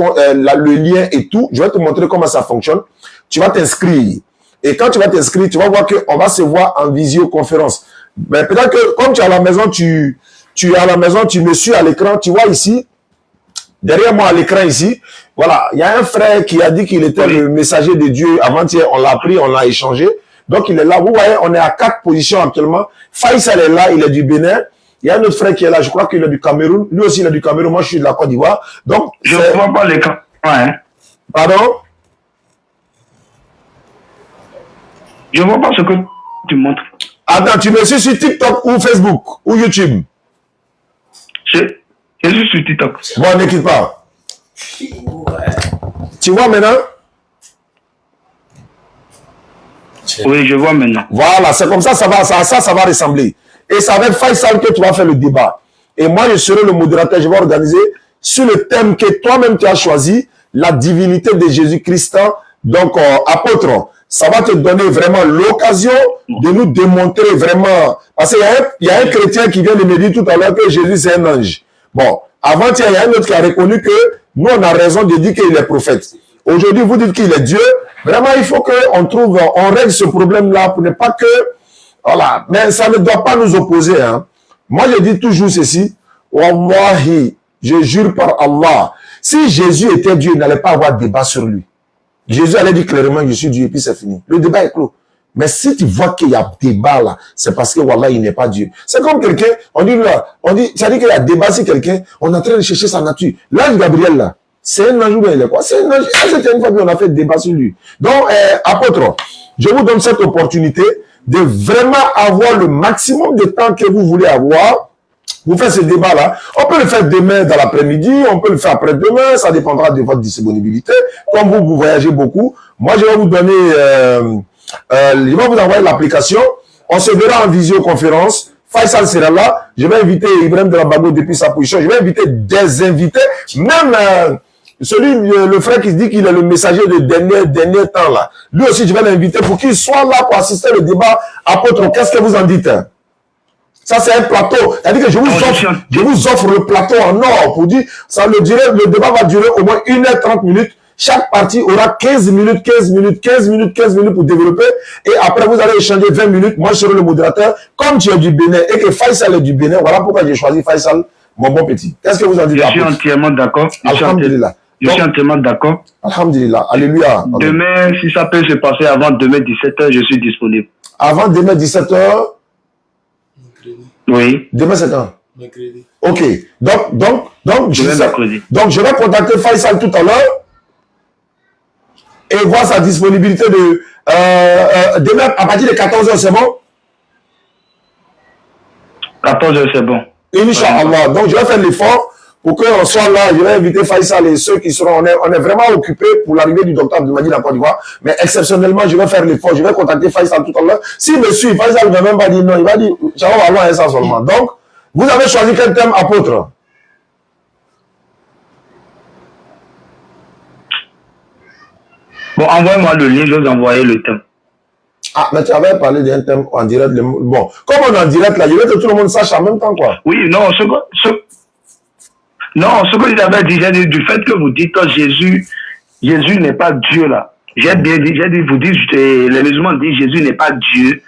lien et tout. Je vais te montrer comment ça fonctionne. Tu vas t'inscrire. Et quand tu vas t'inscrire, tu vas voir qu'on va se voir en visioconférence. Mais peut-être que comme tu es à la maison, tu es à la maison, tu me suis à l'écran, tu vois ici, derrière moi à l'écran ici, voilà, il y a un frère qui a dit qu'il était le messager de Dieu. Avant-hier, on l'a pris, on l'a échangé. Donc, il est là. Vous voyez, on est à 4 positions actuellement. Faisal est là, il est du Bénin. Il y a un autre frère qui est là, je crois qu'il est du Cameroun. Lui aussi, il est du Cameroun. Moi, je suis de la Côte d'Ivoire. Donc, je ne vois pas l'écran. Ouais. Pardon? Je ne vois pas ce que tu montres. Attends, tu me suis sur TikTok ou Facebook ou YouTube? Je suis sur TikTok. Bon, ne quitte pas. Tu vois maintenant? Oui, je vois maintenant. Voilà, c'est comme ça, ça va ressembler. Et c'est avec Faisal que tu vas faire le débat. Et moi, je serai le modérateur, je vais organiser sur le thème que toi-même tu as choisi, la divinité de Jésus-Christ. Donc, apôtre, ça va te donner vraiment l'occasion de nous démontrer vraiment. Parce qu'il y a un chrétien qui vient de me dire tout à l'heure que Jésus c'est un ange. Bon, avant, il y a un autre qui a reconnu que nous, on a raison de dire qu'il est prophète. Aujourd'hui, vous dites qu'il est Dieu. Vraiment, il faut on règle ce problème-là pour ne pas que, voilà, mais ça ne doit pas nous opposer, hein. Moi, je dis toujours ceci, Wallahi, je jure par Allah, si Jésus était Dieu, il n'allait pas avoir débat sur lui. Jésus allait dire clairement, je suis Dieu, et puis c'est fini. Le débat est clos. Mais si tu vois qu'il y a débat là, c'est parce que Wallah, il n'est pas Dieu. C'est comme quelqu'un, ça dit qu'il y a débat sur quelqu'un, on est en train de chercher sa nature. L'ange Gabriel là, c'est un ange ou bien il est quoi? C'est un ange. C'était une fois qu'on a fait débat sur lui. Donc, apôtre, je vous donne cette opportunité de vraiment avoir le maximum de temps que vous voulez avoir. Vous faites ce débat-là. On peut le faire demain dans l'après-midi, on peut le faire après-demain, ça dépendra de votre disponibilité. Comme vous voyagez beaucoup, moi, je vais vous donner, je vais vous envoyer l'application. On se verra en visioconférence. Faisal sera là. Je vais inviter Ibrahim de la Bago depuis sa position. Je vais inviter des invités, même le frère qui dit qu'il est le messager de dernier temps là. Lui aussi, je vais l'inviter pour qu'il soit là pour assister au débat. Apôtre, qu'est-ce que vous en dites? Ça, c'est un plateau. C'est-à-dire que je vous offre le plateau en or pour dire, le débat va durer au moins 1h30 minutes. Chaque partie aura 15 minutes, 15 minutes, 15 minutes, 15 minutes pour développer. Et après, vous allez échanger 20 minutes. Moi, je serai le modérateur. Comme tu es du Bénin et que Faisal est du Bénin, voilà pourquoi j'ai choisi Faisal, mon bon petit. Qu'est-ce que vous en dites? Je suis entièrement d'accord. Alhamdulillah. Je suis entièrement d'accord. Alhamdulillah. Alléluia. Demain, si ça peut se passer avant demain 17h, je suis disponible. Avant demain 17h? Oui. Demain 7h? Mercredi. Ok. Donc, je vais contacter Faisal tout à l'heure et voir sa disponibilité de demain à partir de 14h, c'est bon? 14h, c'est bon. Inch'Allah. Donc, je vais faire l'effort pour qu'on soit là. Je vais inviter Faisal et ceux qui seront. On est vraiment occupés pour l'arrivée du docteur Abdelmajid à Côte d'Ivoire. Mais exceptionnellement, je vais faire l'effort. Je vais contacter Faisal tout à l'heure. S'il me suit, Faisal ne va même pas dire non. Il va dire, ciao, allons ça seulement. Donc, vous avez choisi quel thème, apôtre? Bon, envoyez-moi le lien, je vais vous envoyer le thème. Ah, mais tu avais parlé d'un thème en direct. Bon, comme on est en direct là, je veux que tout le monde sache en même temps, quoi. Oui, non, ce que j'avais dit, j'ai dit du fait que vous dites que Jésus n'est pas Dieu, là. J'ai dit, vous dites, les musulmans disent Jésus n'est pas Dieu.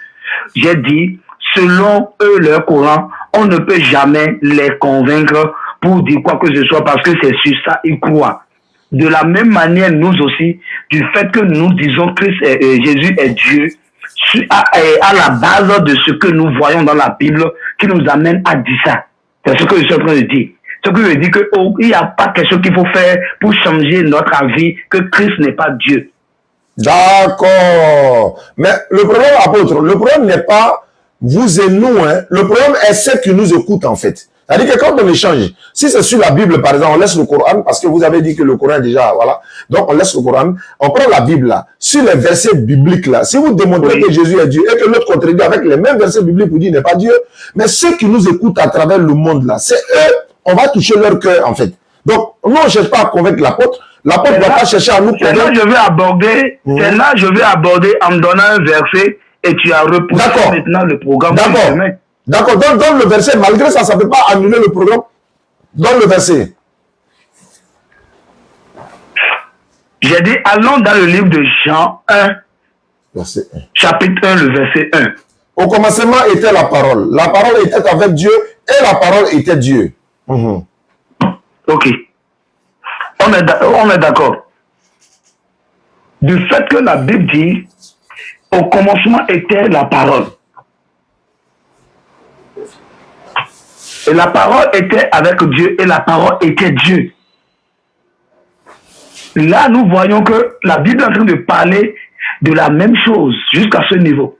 J'ai dit, selon eux, leur Coran, on ne peut jamais les convaincre pour dire quoi que ce soit parce que c'est sur ça ils croient. De la même manière, nous aussi, du fait que nous disons que Jésus est Dieu, à la base de ce que nous voyons dans la Bible qui nous amène à dire ça. C'est ce que je suis en train de dire. Ce que je dis que il n'y a pas quelque chose qu'il faut faire pour changer notre avis que Christ n'est pas Dieu. D'accord. Mais le problème, apôtre, le problème n'est pas vous et nous, hein. Le problème est ceux qui nous écoutent, en fait. C'est-à-dire que quand on échange, si c'est sur la Bible, par exemple, on laisse le Coran, parce que vous avez dit que le Coran est déjà, voilà. Donc, on laisse le Coran, on prend la Bible, là. Sur les versets bibliques, là, si vous démontrez que Jésus est Dieu et que l'autre contredit avec les mêmes versets bibliques, vous dites, il n'est pas Dieu. Mais ceux qui nous écoutent à travers le monde, là, c'est eux, on va toucher leur cœur, en fait. Donc, nous, on ne cherche pas à convaincre l'apôtre. L'apôtre ne va pas chercher à nous convaincre. C'est là je vais aborder en me donnant un verset et tu as repoussé maintenant le programme. D'accord. Dans le verset, malgré ça, ça ne peut pas annuler le programme. Dans le verset. J'ai dit, allons dans le livre de Jean 1, verset 1. Chapitre 1, le verset 1. Au commencement était la parole. La parole était avec Dieu et la parole était Dieu. Ok. On est d'accord. Du fait que la Bible dit, au commencement était la parole. Et la parole était avec Dieu et la parole était Dieu. Là, nous voyons que la Bible est en train de parler de la même chose jusqu'à ce niveau.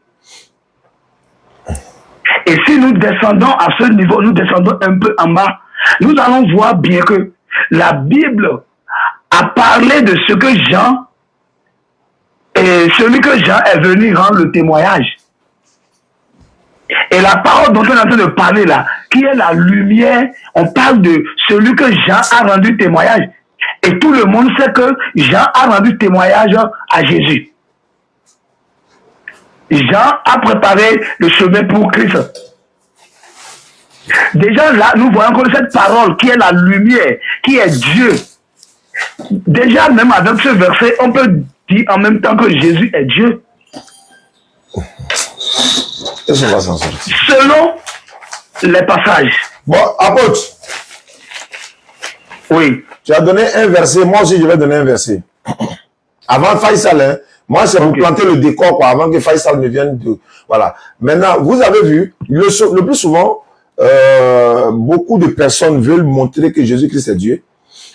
Et si nous descendons à ce niveau, nous descendons un peu en bas, nous allons voir bien que la Bible a parlé de ce que Jean, et celui que Jean est venu rendre le témoignage. Et la parole dont on est en train de parler là, qui est la lumière, on parle de celui que Jean a rendu témoignage. Et tout le monde sait que Jean a rendu témoignage à Jésus. Jean a préparé le chemin pour Christ. Déjà là, nous voyons que cette parole qui est la lumière, qui est Dieu, déjà même avec ce verset, on peut dire en même temps que Jésus est Dieu. Selon les passages. Bon, apôtre. Oui. Tu as donné un verset, moi aussi je vais donner un verset. Avant Faisal, hein, moi c'est pour planter le décor, quoi, avant que Faisal ne vienne de... Voilà. Maintenant, vous avez vu, le plus souvent, beaucoup de personnes veulent montrer que Jésus-Christ est Dieu,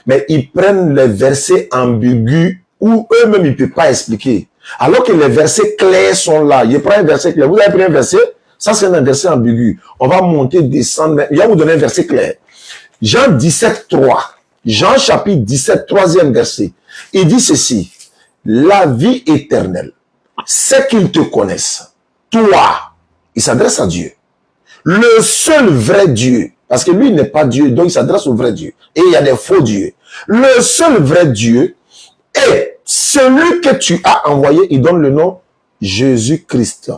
mais ils prennent les versets ambigus où eux-mêmes ils ne peuvent pas expliquer. Alors que les versets clairs sont là. Je prends un verset clair. Vous avez pris un verset, ça c'est un verset ambigu. On va monter, descendre. Je vais vous donner un verset clair. Jean 17, 3. Jean chapitre 17, 3e verset. Il dit ceci. La vie éternelle, c'est qu'ils te connaissent. Toi, il s'adresse à Dieu. Le seul vrai Dieu. Parce que lui n'est pas Dieu, donc il s'adresse au vrai Dieu. Et il y a des faux dieux. Le seul vrai Dieu est celui que tu as envoyé, il donne le nom Jésus-Christ.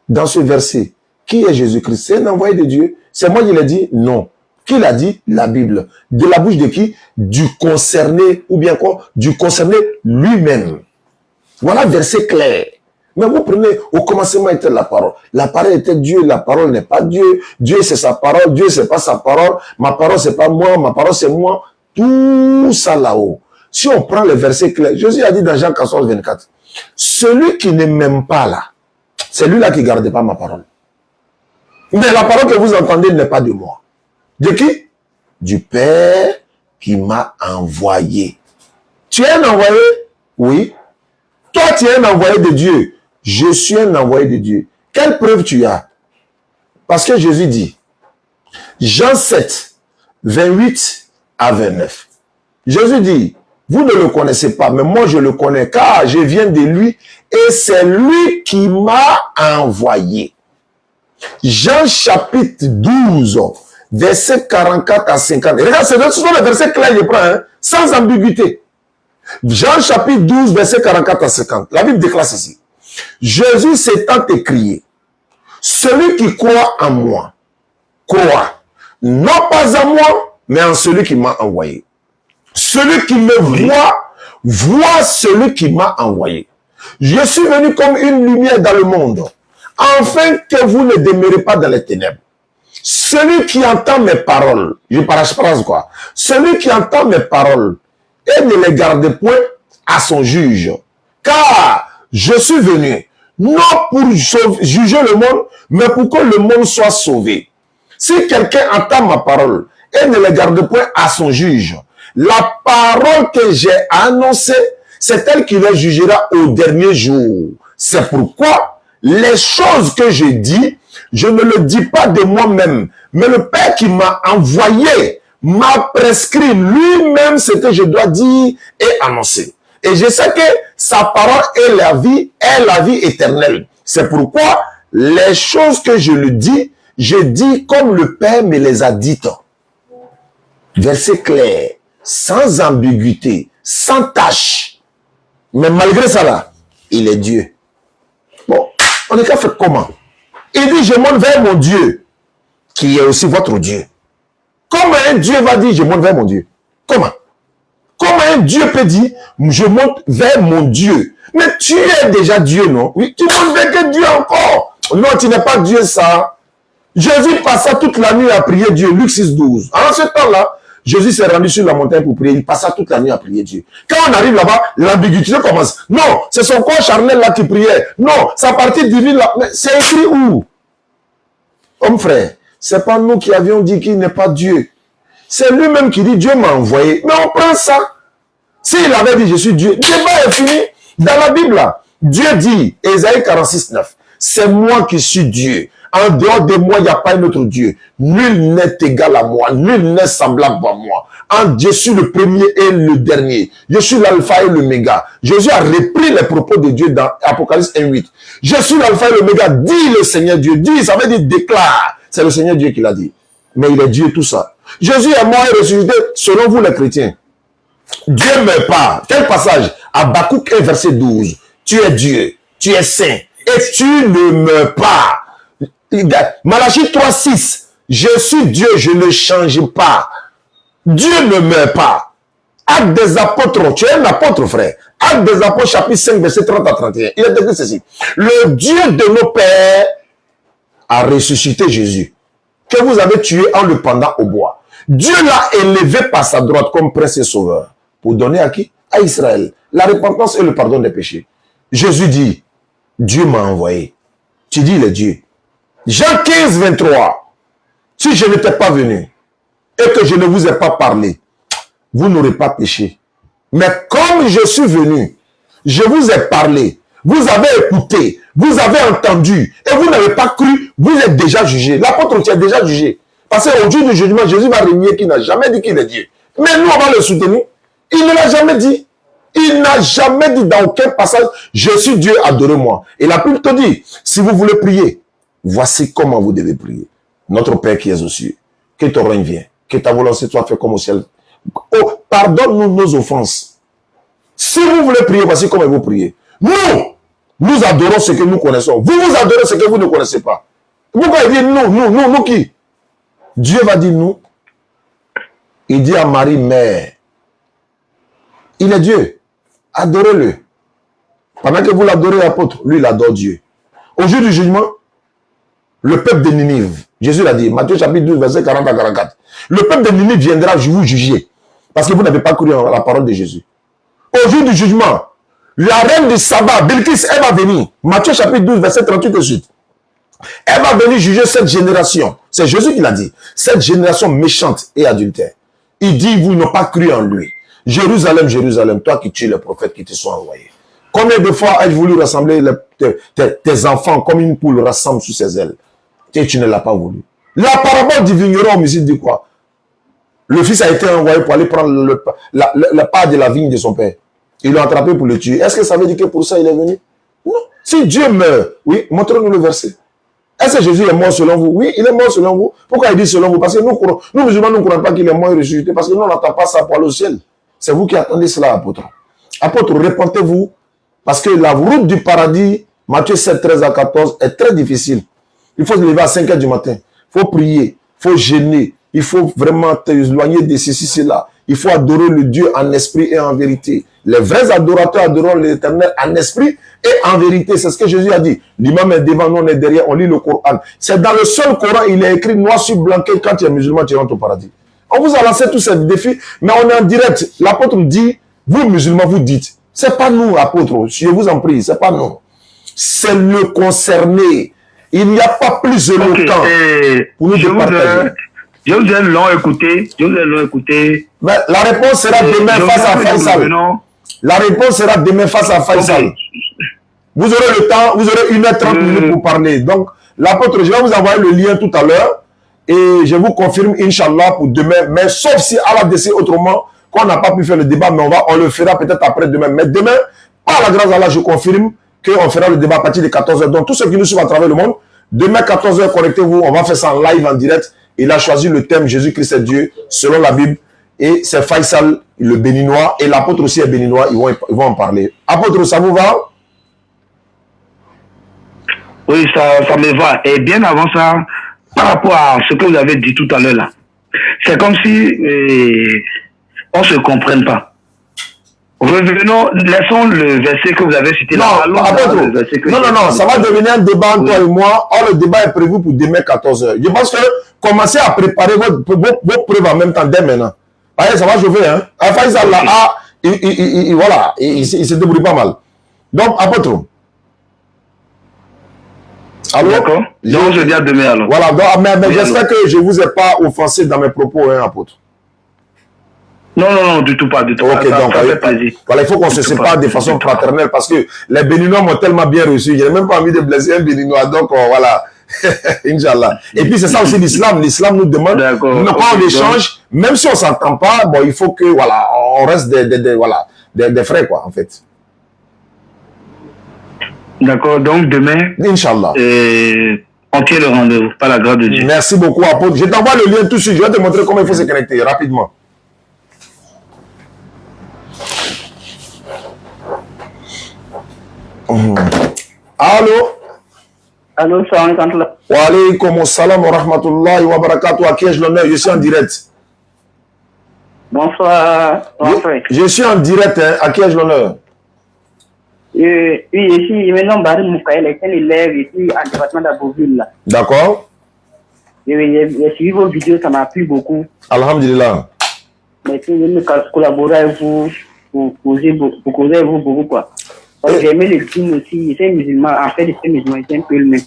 Dans ce verset, qui est Jésus-Christ? C'est un envoyé de Dieu. C'est moi qui l'ai dit? Non. Qui l'a dit? La Bible. De la bouche de qui? Du concerné, ou bien quoi? Du concerné lui-même. Voilà verset clair. Mais vous prenez, au commencement était la parole. La parole était Dieu, la parole n'est pas Dieu. Dieu c'est sa parole, Dieu c'est pas sa parole. Ma parole c'est pas moi, ma parole c'est moi. Tout ça là-haut. Si on prend le verset clair, Jésus a dit dans Jean 14, 24, celui qui ne m'aime pas là, c'est lui là qui ne garde pas ma parole. Mais la parole que vous entendez n'est pas de moi. De qui? Du Père qui m'a envoyé. Tu es un envoyé? Oui. Toi, tu es un envoyé de Dieu. Je suis un envoyé de Dieu. Quelle preuve tu as? Parce que Jésus dit, Jean 7, 28 à 29. Jésus dit, vous ne le connaissez pas, mais moi je le connais, car je viens de lui, et c'est lui qui m'a envoyé. Jean chapitre 12, verset 44 à 50. Regarde, ce sont les versets clairs, je prends, hein, sans ambiguïté. Jean chapitre 12, verset 44 à 50. La Bible déclare ceci. Jésus s'étant écrié, celui qui croit en moi, croit, non pas en moi, mais en celui qui m'a envoyé. Celui qui me voit, voit celui qui m'a envoyé. Je suis venu comme une lumière dans le monde, afin que vous ne demeurez pas dans les ténèbres. Celui qui entend mes paroles, je paraphrase quoi, celui qui entend mes paroles et ne les garde point à son juge, car je suis venu non pour juger le monde, mais pour que le monde soit sauvé. Si quelqu'un entend ma parole et ne les garde point à son juge, la parole que j'ai annoncée, c'est elle qui les jugera au dernier jour. C'est pourquoi les choses que je dis, je ne le dis pas de moi-même, mais le Père qui m'a envoyé m'a prescrit lui-même ce que je dois dire et annoncer. Et je sais que sa parole est la vie éternelle. C'est pourquoi les choses que je le dis, je dis comme le Père me les a dites. Verset clair, sans ambiguïté, sans tâche. Mais malgré ça là, il est Dieu. Bon, on est qu'à faire comment? Il dit, je monte vers mon Dieu, qui est aussi votre Dieu. Comment un Dieu va dire, je monte vers mon Dieu? Comment? Comment un Dieu peut dire, je monte vers mon Dieu? Mais tu es déjà Dieu, non? Oui, tu montes vers quel Dieu encore? Non, tu n'es pas Dieu, ça. Jésus passa toute la nuit à prier Dieu, Luc 6, 12. En ce temps-là, Jésus s'est rendu sur la montagne pour prier. Il passa toute la nuit à prier Dieu. Quand on arrive là-bas, l'ambiguïté commence. Non, c'est son corps charnel là qui priait. Non, sa partie divine là. Mais c'est écrit où? Homme frère, c'est pas nous qui avions dit qu'il n'est pas Dieu. C'est lui-même qui dit Dieu m'a envoyé. Mais on prend ça. S'il avait dit je suis Dieu, le débat est fini. Dans la Bible là, Dieu dit, Ésaïe 46, 9, c'est moi qui suis Dieu. En dehors de moi, il n'y a pas un autre Dieu. Nul n'est égal à moi. Nul n'est semblable à moi. Je suis le premier et le dernier. Je suis l'alpha et l'oméga. Jésus a repris les propos de Dieu dans Apocalypse 1:8. Je suis l'alpha et l'oméga, dit le Seigneur Dieu. Dit, ça veut dire déclare. C'est le Seigneur Dieu qui l'a dit. Mais il est Dieu tout ça. Jésus est mort et ressuscité selon vous les chrétiens. Dieu ne meurt pas. Quel passage? Habakkuk 1, verset 12. Tu es Dieu. Tu es saint. Et tu ne meurs pas. Malachie 3, 6. Je suis Dieu, je ne change pas. Dieu ne meurt pas. Acte des apôtres, tu es un apôtre, frère. Acte des apôtres, chapitre 5, verset 30 à 31. Il a dit ceci. Le Dieu de nos pères a ressuscité Jésus, que vous avez tué en le pendant au bois. Dieu l'a élevé par sa droite comme prince et sauveur. Pour donner à qui? À Israël. La repentance et le pardon des péchés. Jésus dit, Dieu m'a envoyé. Tu dis, il est Dieu. Jean 15, 23. Si je n'étais pas venu et que je ne vous ai pas parlé, vous n'aurez pas péché. Mais comme je suis venu, je vous ai parlé, vous avez écouté, vous avez entendu et vous n'avez pas cru, vous êtes déjà jugé. L'apôtre tu es déjà jugé. Parce qu'au jour du jugement, Jésus va régner qu'il n'a jamais dit qu'il est Dieu. Mais nous, on va le soutenir. Il ne l'a jamais dit. Il n'a jamais dit dans aucun passage, je suis Dieu, adorez-moi. Et la Bible te dit, si vous voulez prier, voici comment vous devez prier. Notre Père qui es aux cieux, que ton règne vienne, que ta volonté soit faite comme au ciel. Oh, pardonne-nous nos offenses. Si vous voulez prier, voici comment vous priez. Nous adorons ce que nous connaissons. Vous adorez ce que vous ne connaissez pas. Pourquoi il dit nous qui? Dieu va dire nous. Il dit à Marie, mère, il est Dieu. Adorez-le. Pendant que vous l'adorez, apôtre, lui, il adore Dieu. Au jour du jugement, le peuple de Ninive, Jésus l'a dit, Matthieu chapitre 12, verset 40 à 44, le peuple de Ninive viendra vous juger, parce que vous n'avez pas cru en la parole de Jésus. Au jour du jugement, la reine du sabbat, Bilkis, elle va venir. Matthieu chapitre 12, verset 38 et suite. Elle va venir juger cette génération. C'est Jésus qui l'a dit. Cette génération méchante et adultère. Il dit, vous n'avez pas cru en lui. Jérusalem, Jérusalem, toi qui tues les prophètes qui te sont envoyés. Combien de fois as-tu voulu rassembler tes enfants comme une poule rassemble sous ses ailes? Et tu ne l'as pas voulu. La parabole du vigneron homicide dit quoi? Le fils a été envoyé pour aller prendre la part de la vigne de son père. Ils l'ont attrapé pour le tuer. Est-ce que ça veut dire que pour ça il est venu? Non. Si Dieu meurt, oui, montrez-nous le verset. Est-ce que Jésus est mort selon vous? Oui, il est mort selon vous. Pourquoi il dit selon vous? Parce que nous musulmans, nous ne croyons pas qu'il est mort et ressuscité. Parce que nous, on n'attend pas ça pour aller au ciel. C'est vous qui attendez cela, apôtre. Apôtre, répentez-vous. Parce que la route du paradis, Matthieu 7, 13 à 14, est très difficile. Il faut se lever à 5 heures du matin. Il faut prier. Il faut jeûner. Il faut vraiment t'éloigner de ceci, cela. Il faut adorer le Dieu en esprit et en vérité. Les vrais adorateurs adoreront l'Éternel en esprit et en vérité. C'est ce que Jésus a dit. L'imam est devant nous, on est derrière, on lit le Coran. C'est dans le seul Coran, il est écrit noir sur blanc que quand tu es musulman, tu rentres au paradis. On vous a lancé tous ces défis, mais on est en direct. L'apôtre dit, vous musulmans, vous dites, c'est pas nous, apôtre, je vous en prie, c'est pas nous. C'est le concerné. Il n'y a pas plus éloquent pour nous de partager. Je vous ai long écouté. Mais la réponse sera demain face à Faisal. La réponse sera demain face à Faisal. Vous aurez le temps, vous aurez 1h30 minutes pour parler. Donc, l'apôtre, je vais vous envoyer le lien tout à l'heure. Et je vous confirme, Inch'Allah, pour demain. Mais sauf si Allah décide autrement, qu'on n'a pas pu faire le débat, mais on le fera peut-être après demain. Mais demain, par la grâce d'Allah, je confirme qu'on fera le débat à partir de 14h. Donc, tous ceux qui nous suivent à travers le monde, demain 14h, connectez-vous. On va faire ça en live, en direct. Il a choisi le thème Jésus-Christ est Dieu, selon la Bible. Et c'est Faisal, le béninois, et l'apôtre aussi est béninois. Ils vont en parler. Apôtre, ça vous va? Oui, ça me va. Et bien avant ça, par rapport à ce que vous avez dit tout à l'heure là, c'est comme si on ne se comprenne pas. Revenons, laissons le verset que vous avez cité là. Non, apôtre, non, ça va devenir un débat entre toi et moi. Or, le débat est prévu pour demain 14h. Je pense que commencez à préparer vos preuves en même temps dès maintenant. Allez, ça va chauffer, hein. Faisal là, voilà, il se débrouille pas mal. Donc, apôtre. Allô? D'accord. Donc, je dis à demain alors. Voilà, donc, mais j'espère que je ne vous ai pas offensé dans mes propos, hein, apôtre. Non, du tout pas, du tout pas. Ok, ça, donc, ça fait plaisir. Voilà, il faut qu'on se sépare de façon fraternelle parce que les Béninois m'ont tellement bien reçu. Je n'ai même pas envie de blesser un Béninois, donc voilà. Inch'Allah. Et puis c'est ça aussi l'islam. L'islam nous demande, quand on échange, même si on ne s'entend pas, bon, il faut que, voilà, on reste des frères, quoi, en fait. D'accord, donc demain, Inch'Allah. On tient le rendez-vous, par la grâce de Dieu. Merci beaucoup, apôtre. Je t'envoie le lien tout de suite. Je vais te montrer comment il faut se connecter rapidement. Allô? Allô, salam alaikum. Wa alaykum salam wa rahmatullahi wa barakatuh. À qui ai-je l'honneur? Je suis en direct. Bonsoir, mon frère. Je suis en direct, hein. À qui ai-je l'honneur? Oui, je me nomme Barry Moukaël, je suis élève ici en département d'Aboville. D'accord. J'ai suivi vos vidéos, ça m'a plu beaucoup. Alhamdulillah. Merci de me collaborer avec vous, pour causer vous beaucoup, quoi. J'ai aimé le film aussi, c'est musulman, en fait, c'est musulman, c'est un peu le même.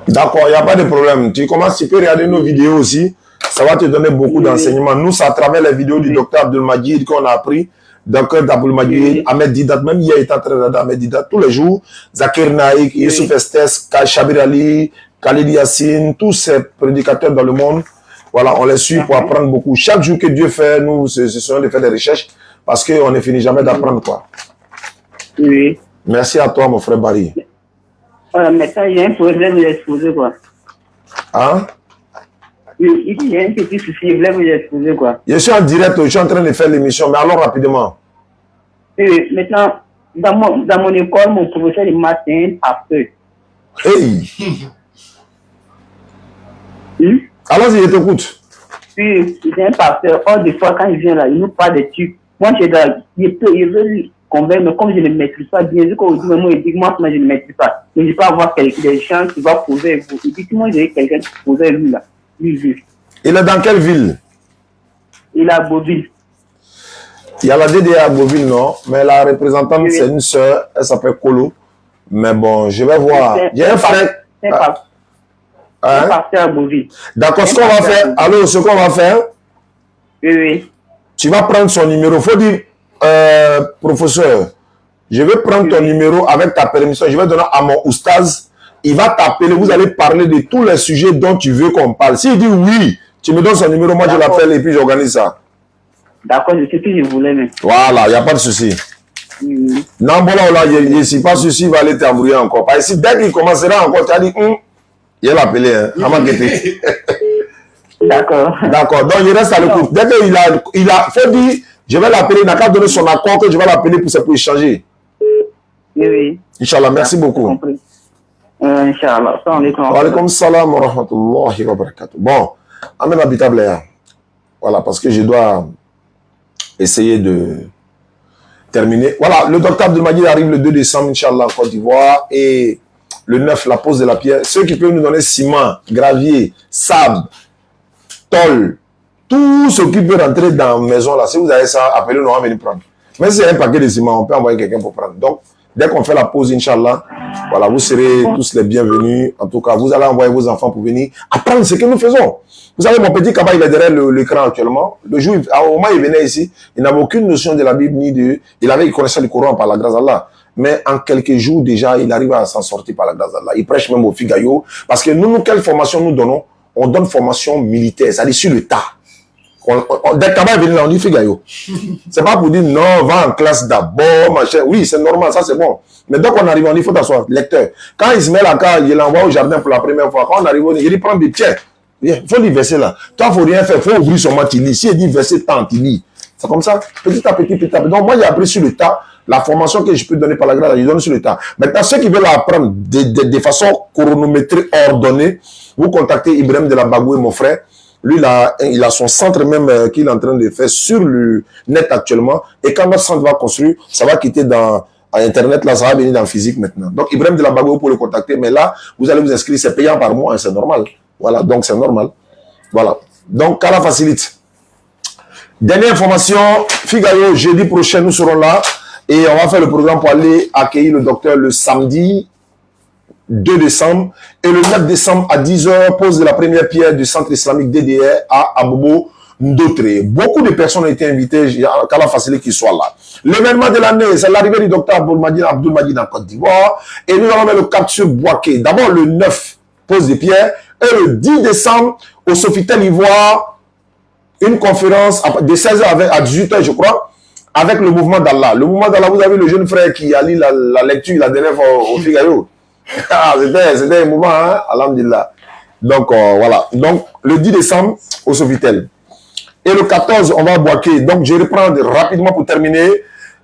D'accord, il n'y a pas de problème. Tu peux regarder nos vidéos aussi. Ça va te donner beaucoup d'enseignements. Nous, c'est à travers les vidéos du docteur Abdelmajid qu'on a appris. Docteur Abdelmajid, Ahmed Didat, même hier, il est en train de regarder Ahmed Didat tous les jours. Zakir Naïk, Youssouf Estes, Shabir Ali, Khalid Yassine, tous ces prédicateurs dans le monde. Voilà, on les suit pour apprendre beaucoup. Chaque jour que Dieu fait, nous, ce sont de faire des recherches parce qu'on ne finit jamais d'apprendre, quoi. Oui. Merci à toi, mon frère Barry. Voilà, maintenant, j'ai un problème de l'exposer, quoi. Hein? Oui, ici, j'ai un petit souci, je voulais vous exposer, quoi. Je suis en direct, je suis en train de faire l'émission, mais allons rapidement. Oui, maintenant, dans mon école, mon professeur de maths, c'est un pasteur. Hey! Allons-y, je t'écoute. Puis, il est un pasteur. Or, des fois, quand il vient là, il nous parle des trucs. Moi, il veut lui convaincre, mais comme je ne maîtrise pas bien, vu qu'au moment il dit que moi, je ne maîtrise pas. Mais je peux avoir des gens qui vont poser avec vous. Il dit que moi, j'ai quelqu'un qui pose avec lui là. Lui. Il est dans quelle ville? Il est à Bobille. Il y a la DDA à Bobille, non? Mais la représentante, oui. C'est une sœur, elle s'appelle Kolo. Mais bon, je vais voir. Il y a un frère. C'est un pasteur à Bobille. D'accord, ce qu'on va faire, alors, ce qu'on va faire, oui. Tu vas prendre son numéro. Il faut dire, professeur, je vais prendre ton numéro avec ta permission. Je vais donner à mon oustaz. Il va t'appeler. Vous allez parler de tous les sujets dont tu veux qu'on parle. S'il dit oui, tu me donnes son numéro. Moi, je l'appelle et puis j'organise ça. D'accord, je sais que je voulais. Mais... Voilà, il n'y a pas de souci. Non, bon, là, je ne suis pas souci, il va aller t'embrouiller encore. Parce que dès qu'il commencera encore, tu as dit, il va l'appeler. Hein. D'accord. D'accord. Donc, il reste à l'écoute. Dès qu'il a fait dire, je vais l'appeler, il n'a qu'à donner son accord que je vais l'appeler pour échanger. Oui. Inch'Allah, merci beaucoup. Inch'Allah. Wa alaykum salam wa rahmatullahi wa barakatuh. Bon, amène habitable là. Voilà, parce que je dois essayer de terminer. Voilà, le docteur Abdelmajid arrive le 2 décembre, Inch'Allah, en Côte d'Ivoire. Et le 9, la pose de la pierre. Ceux qui peuvent nous donner ciment, gravier, sable, tôle, tout ce qui peut rentrer dans la maison là, si vous avez ça, appelez-nous, on va venir prendre. Mais si c'est un paquet de ciment, on peut envoyer quelqu'un pour prendre. Donc, dès qu'on fait la pause, Inch'Allah, voilà, vous serez tous les bienvenus. En tout cas, vous allez envoyer vos enfants pour venir apprendre ce que nous faisons. Vous savez, mon petit Kaba, il est derrière l'écran actuellement. Le jour, au moment où il venait ici, il n'avait aucune notion de la Bible ni de... Il connaissait le Coran par la grâce d'Allah. Mais en quelques jours déjà, il arrive à s'en sortir par la grâce d'Allah. Il prêche même au Figayo. Parce que nous, quelle formation nous donnons? On donne formation militaire, c'est-à-dire sur le tas. Dès que Kaba est venu là, on dit Figayo. C'est pas pour dire non, va en classe d'abord, machin. Oui, c'est normal, ça c'est bon. Mais dès qu'on arrive, on dit il faut t'asseoir, lecteur. Quand il se met là, quand il l'envoie au jardin pour la première fois, quand on arrive, il dit prends des tiens. Il faut lire verset là. Toi, il ne faut rien faire, il faut ouvrir son mat, il lit. Si il dit verset tant, il lit. C'est comme ça, petit à petit, petit à petit. Donc moi, j'ai appris sur le tas. La formation que je peux donner par la grâce, je donne sur le tas. Maintenant, ceux qui veulent apprendre de façon chronométrée, ordonnée, vous contactez Ibrahim de la Bagoué, mon frère. Lui, il a son centre même qu'il est en train de faire sur le net actuellement. Et quand notre centre va construire, ça va quitter dans Internet, là, ça va venir dans le physique maintenant. Donc, Ibrahim de la Bagoué, vous pouvez le contacter. Mais là, vous allez vous inscrire, c'est payant par mois, hein, c'est normal. Voilà, donc c'est normal. Voilà. Donc, Kala facilite. Dernière information, Figaro, jeudi prochain, nous serons là. Et on va faire le programme pour aller accueillir le docteur le samedi 2 décembre. Et le 9 décembre à 10h, pose de la première pierre du centre islamique DDR à Abobo Ndotré. Beaucoup de personnes ont été invitées. Il y a Kala Facile qui soit là. L'événement de l'année, c'est l'arrivée du docteur Abdelmajid en Côte d'Ivoire. Et nous allons mettre le cap sur Boaké. D'abord le 9, pose des pierres. Et le 10 décembre, au Sofitel Ivoire, une conférence de 16h à 18h, je crois, avec le mouvement d'Allah. Le mouvement d'Allah, vous avez le jeune frère qui a lu la lecture la dernière fois au Figaro. C'était un mouvement, hein, alhamdulillah. Donc, voilà. Donc, le 10 décembre, au Sofitel. Et le 14, on va à Boaké. Donc, je reprends rapidement pour terminer.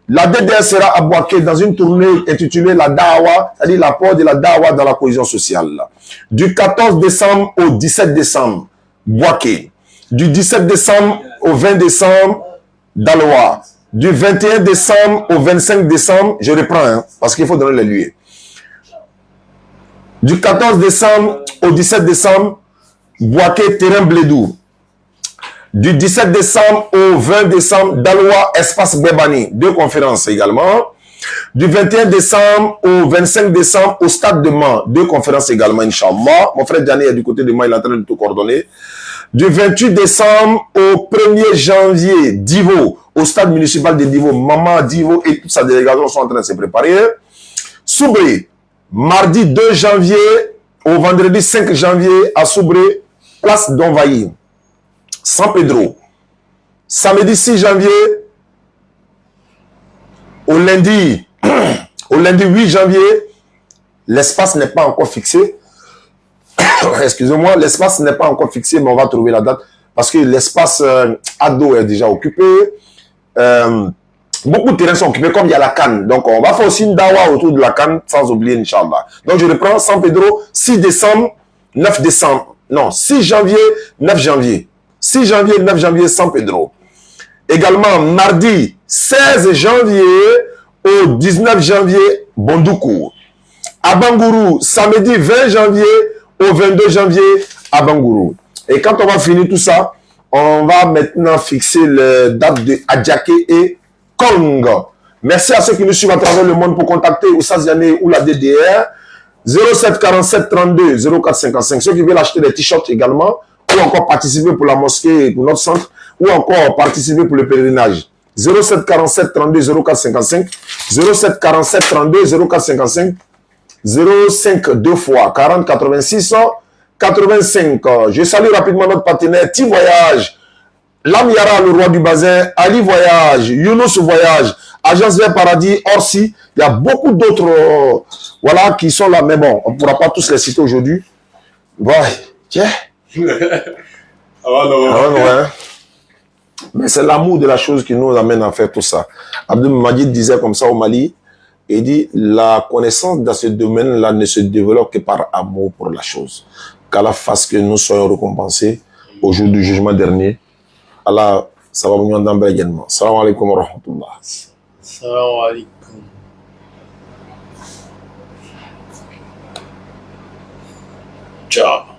La DDR sera à Boaké dans une tournée intitulée La Dawa, c'est-à-dire l'apport de la Dawa dans la cohésion sociale. Du 14 décembre au 17 décembre, Boaké. Du 17 décembre au 20 décembre, Daloa. Du 21 décembre au 25 décembre, je reprends, hein, parce qu'il faut donner les lieux. Du 14 décembre au 17 décembre, Boaké, terrain Blédou. Du 17 décembre au 20 décembre, Daloa, espace Bébani. 2 conférences également. Du 21 décembre au 25 décembre, au stade de Mans. 2 conférences également, Inch'Allah. Mon frère Diané est du côté de Mans, il est en train de tout coordonner. Du 28 décembre au 1er janvier, Divo, au stade municipal de Divo. Maman Divo et toute sa délégation sont en train de se préparer. Soubré, mardi 2 janvier au vendredi 5 janvier à Soubré, place d'Envahi. San Pedro. Samedi 6 janvier au lundi 8 janvier, l'espace n'est pas encore fixé. Excusez-moi, l'espace n'est pas encore fixé, mais on va trouver la date parce que l'espace ado est déjà occupé. Beaucoup de terrains sont occupés, comme il y a la Cannes. Donc, on va faire aussi une dawa autour de la Cannes, sans oublier, Inch'Allah. Donc, je reprends San Pedro, 6 décembre, 9 décembre. Non, 6 janvier, 9 janvier. 6 janvier, 9 janvier, San Pedro. Également, mardi 16 janvier au 19 janvier, Bondoukou. À Bangourou, samedi 20 janvier au 22 janvier, à Bangourou. Et quand on va finir tout ça, on va maintenant fixer les dates de Adjaké et Congo. Merci à ceux qui nous suivent à travers le monde pour contacter Oussa Ziané ou la DDR. 07 47 32 04 55. Ceux qui veulent acheter des t-shirts également, ou encore participer pour la mosquée, pour notre centre, ou encore participer pour le pèlerinage. 07 47 32 04 55. 07 47 32 04 55. 05 2 fois 40 86 85. Je salue rapidement notre partenaire T-Voyage, Lamiara, le roi du bazin, Ali Voyage, Younous Voyage, Agence Vert Paradis, Orsi. Il y a beaucoup d'autres voilà, qui sont là. Mais bon, on ne pourra pas tous les citer aujourd'hui. Ouais, tiens. Ouais. Mais c'est l'amour de la chose qui nous amène à faire tout ça. Abdel Majid disait comme ça au Mali, il dit, la connaissance dans ce domaine-là ne se développe que par amour pour la chose. Qu'Allah fasse que nous soyons récompensés au jour du jugement dernier. Allah, ça va nous en également. Salam alaikum wa rahmatullah. Salam alaikum. Ciao.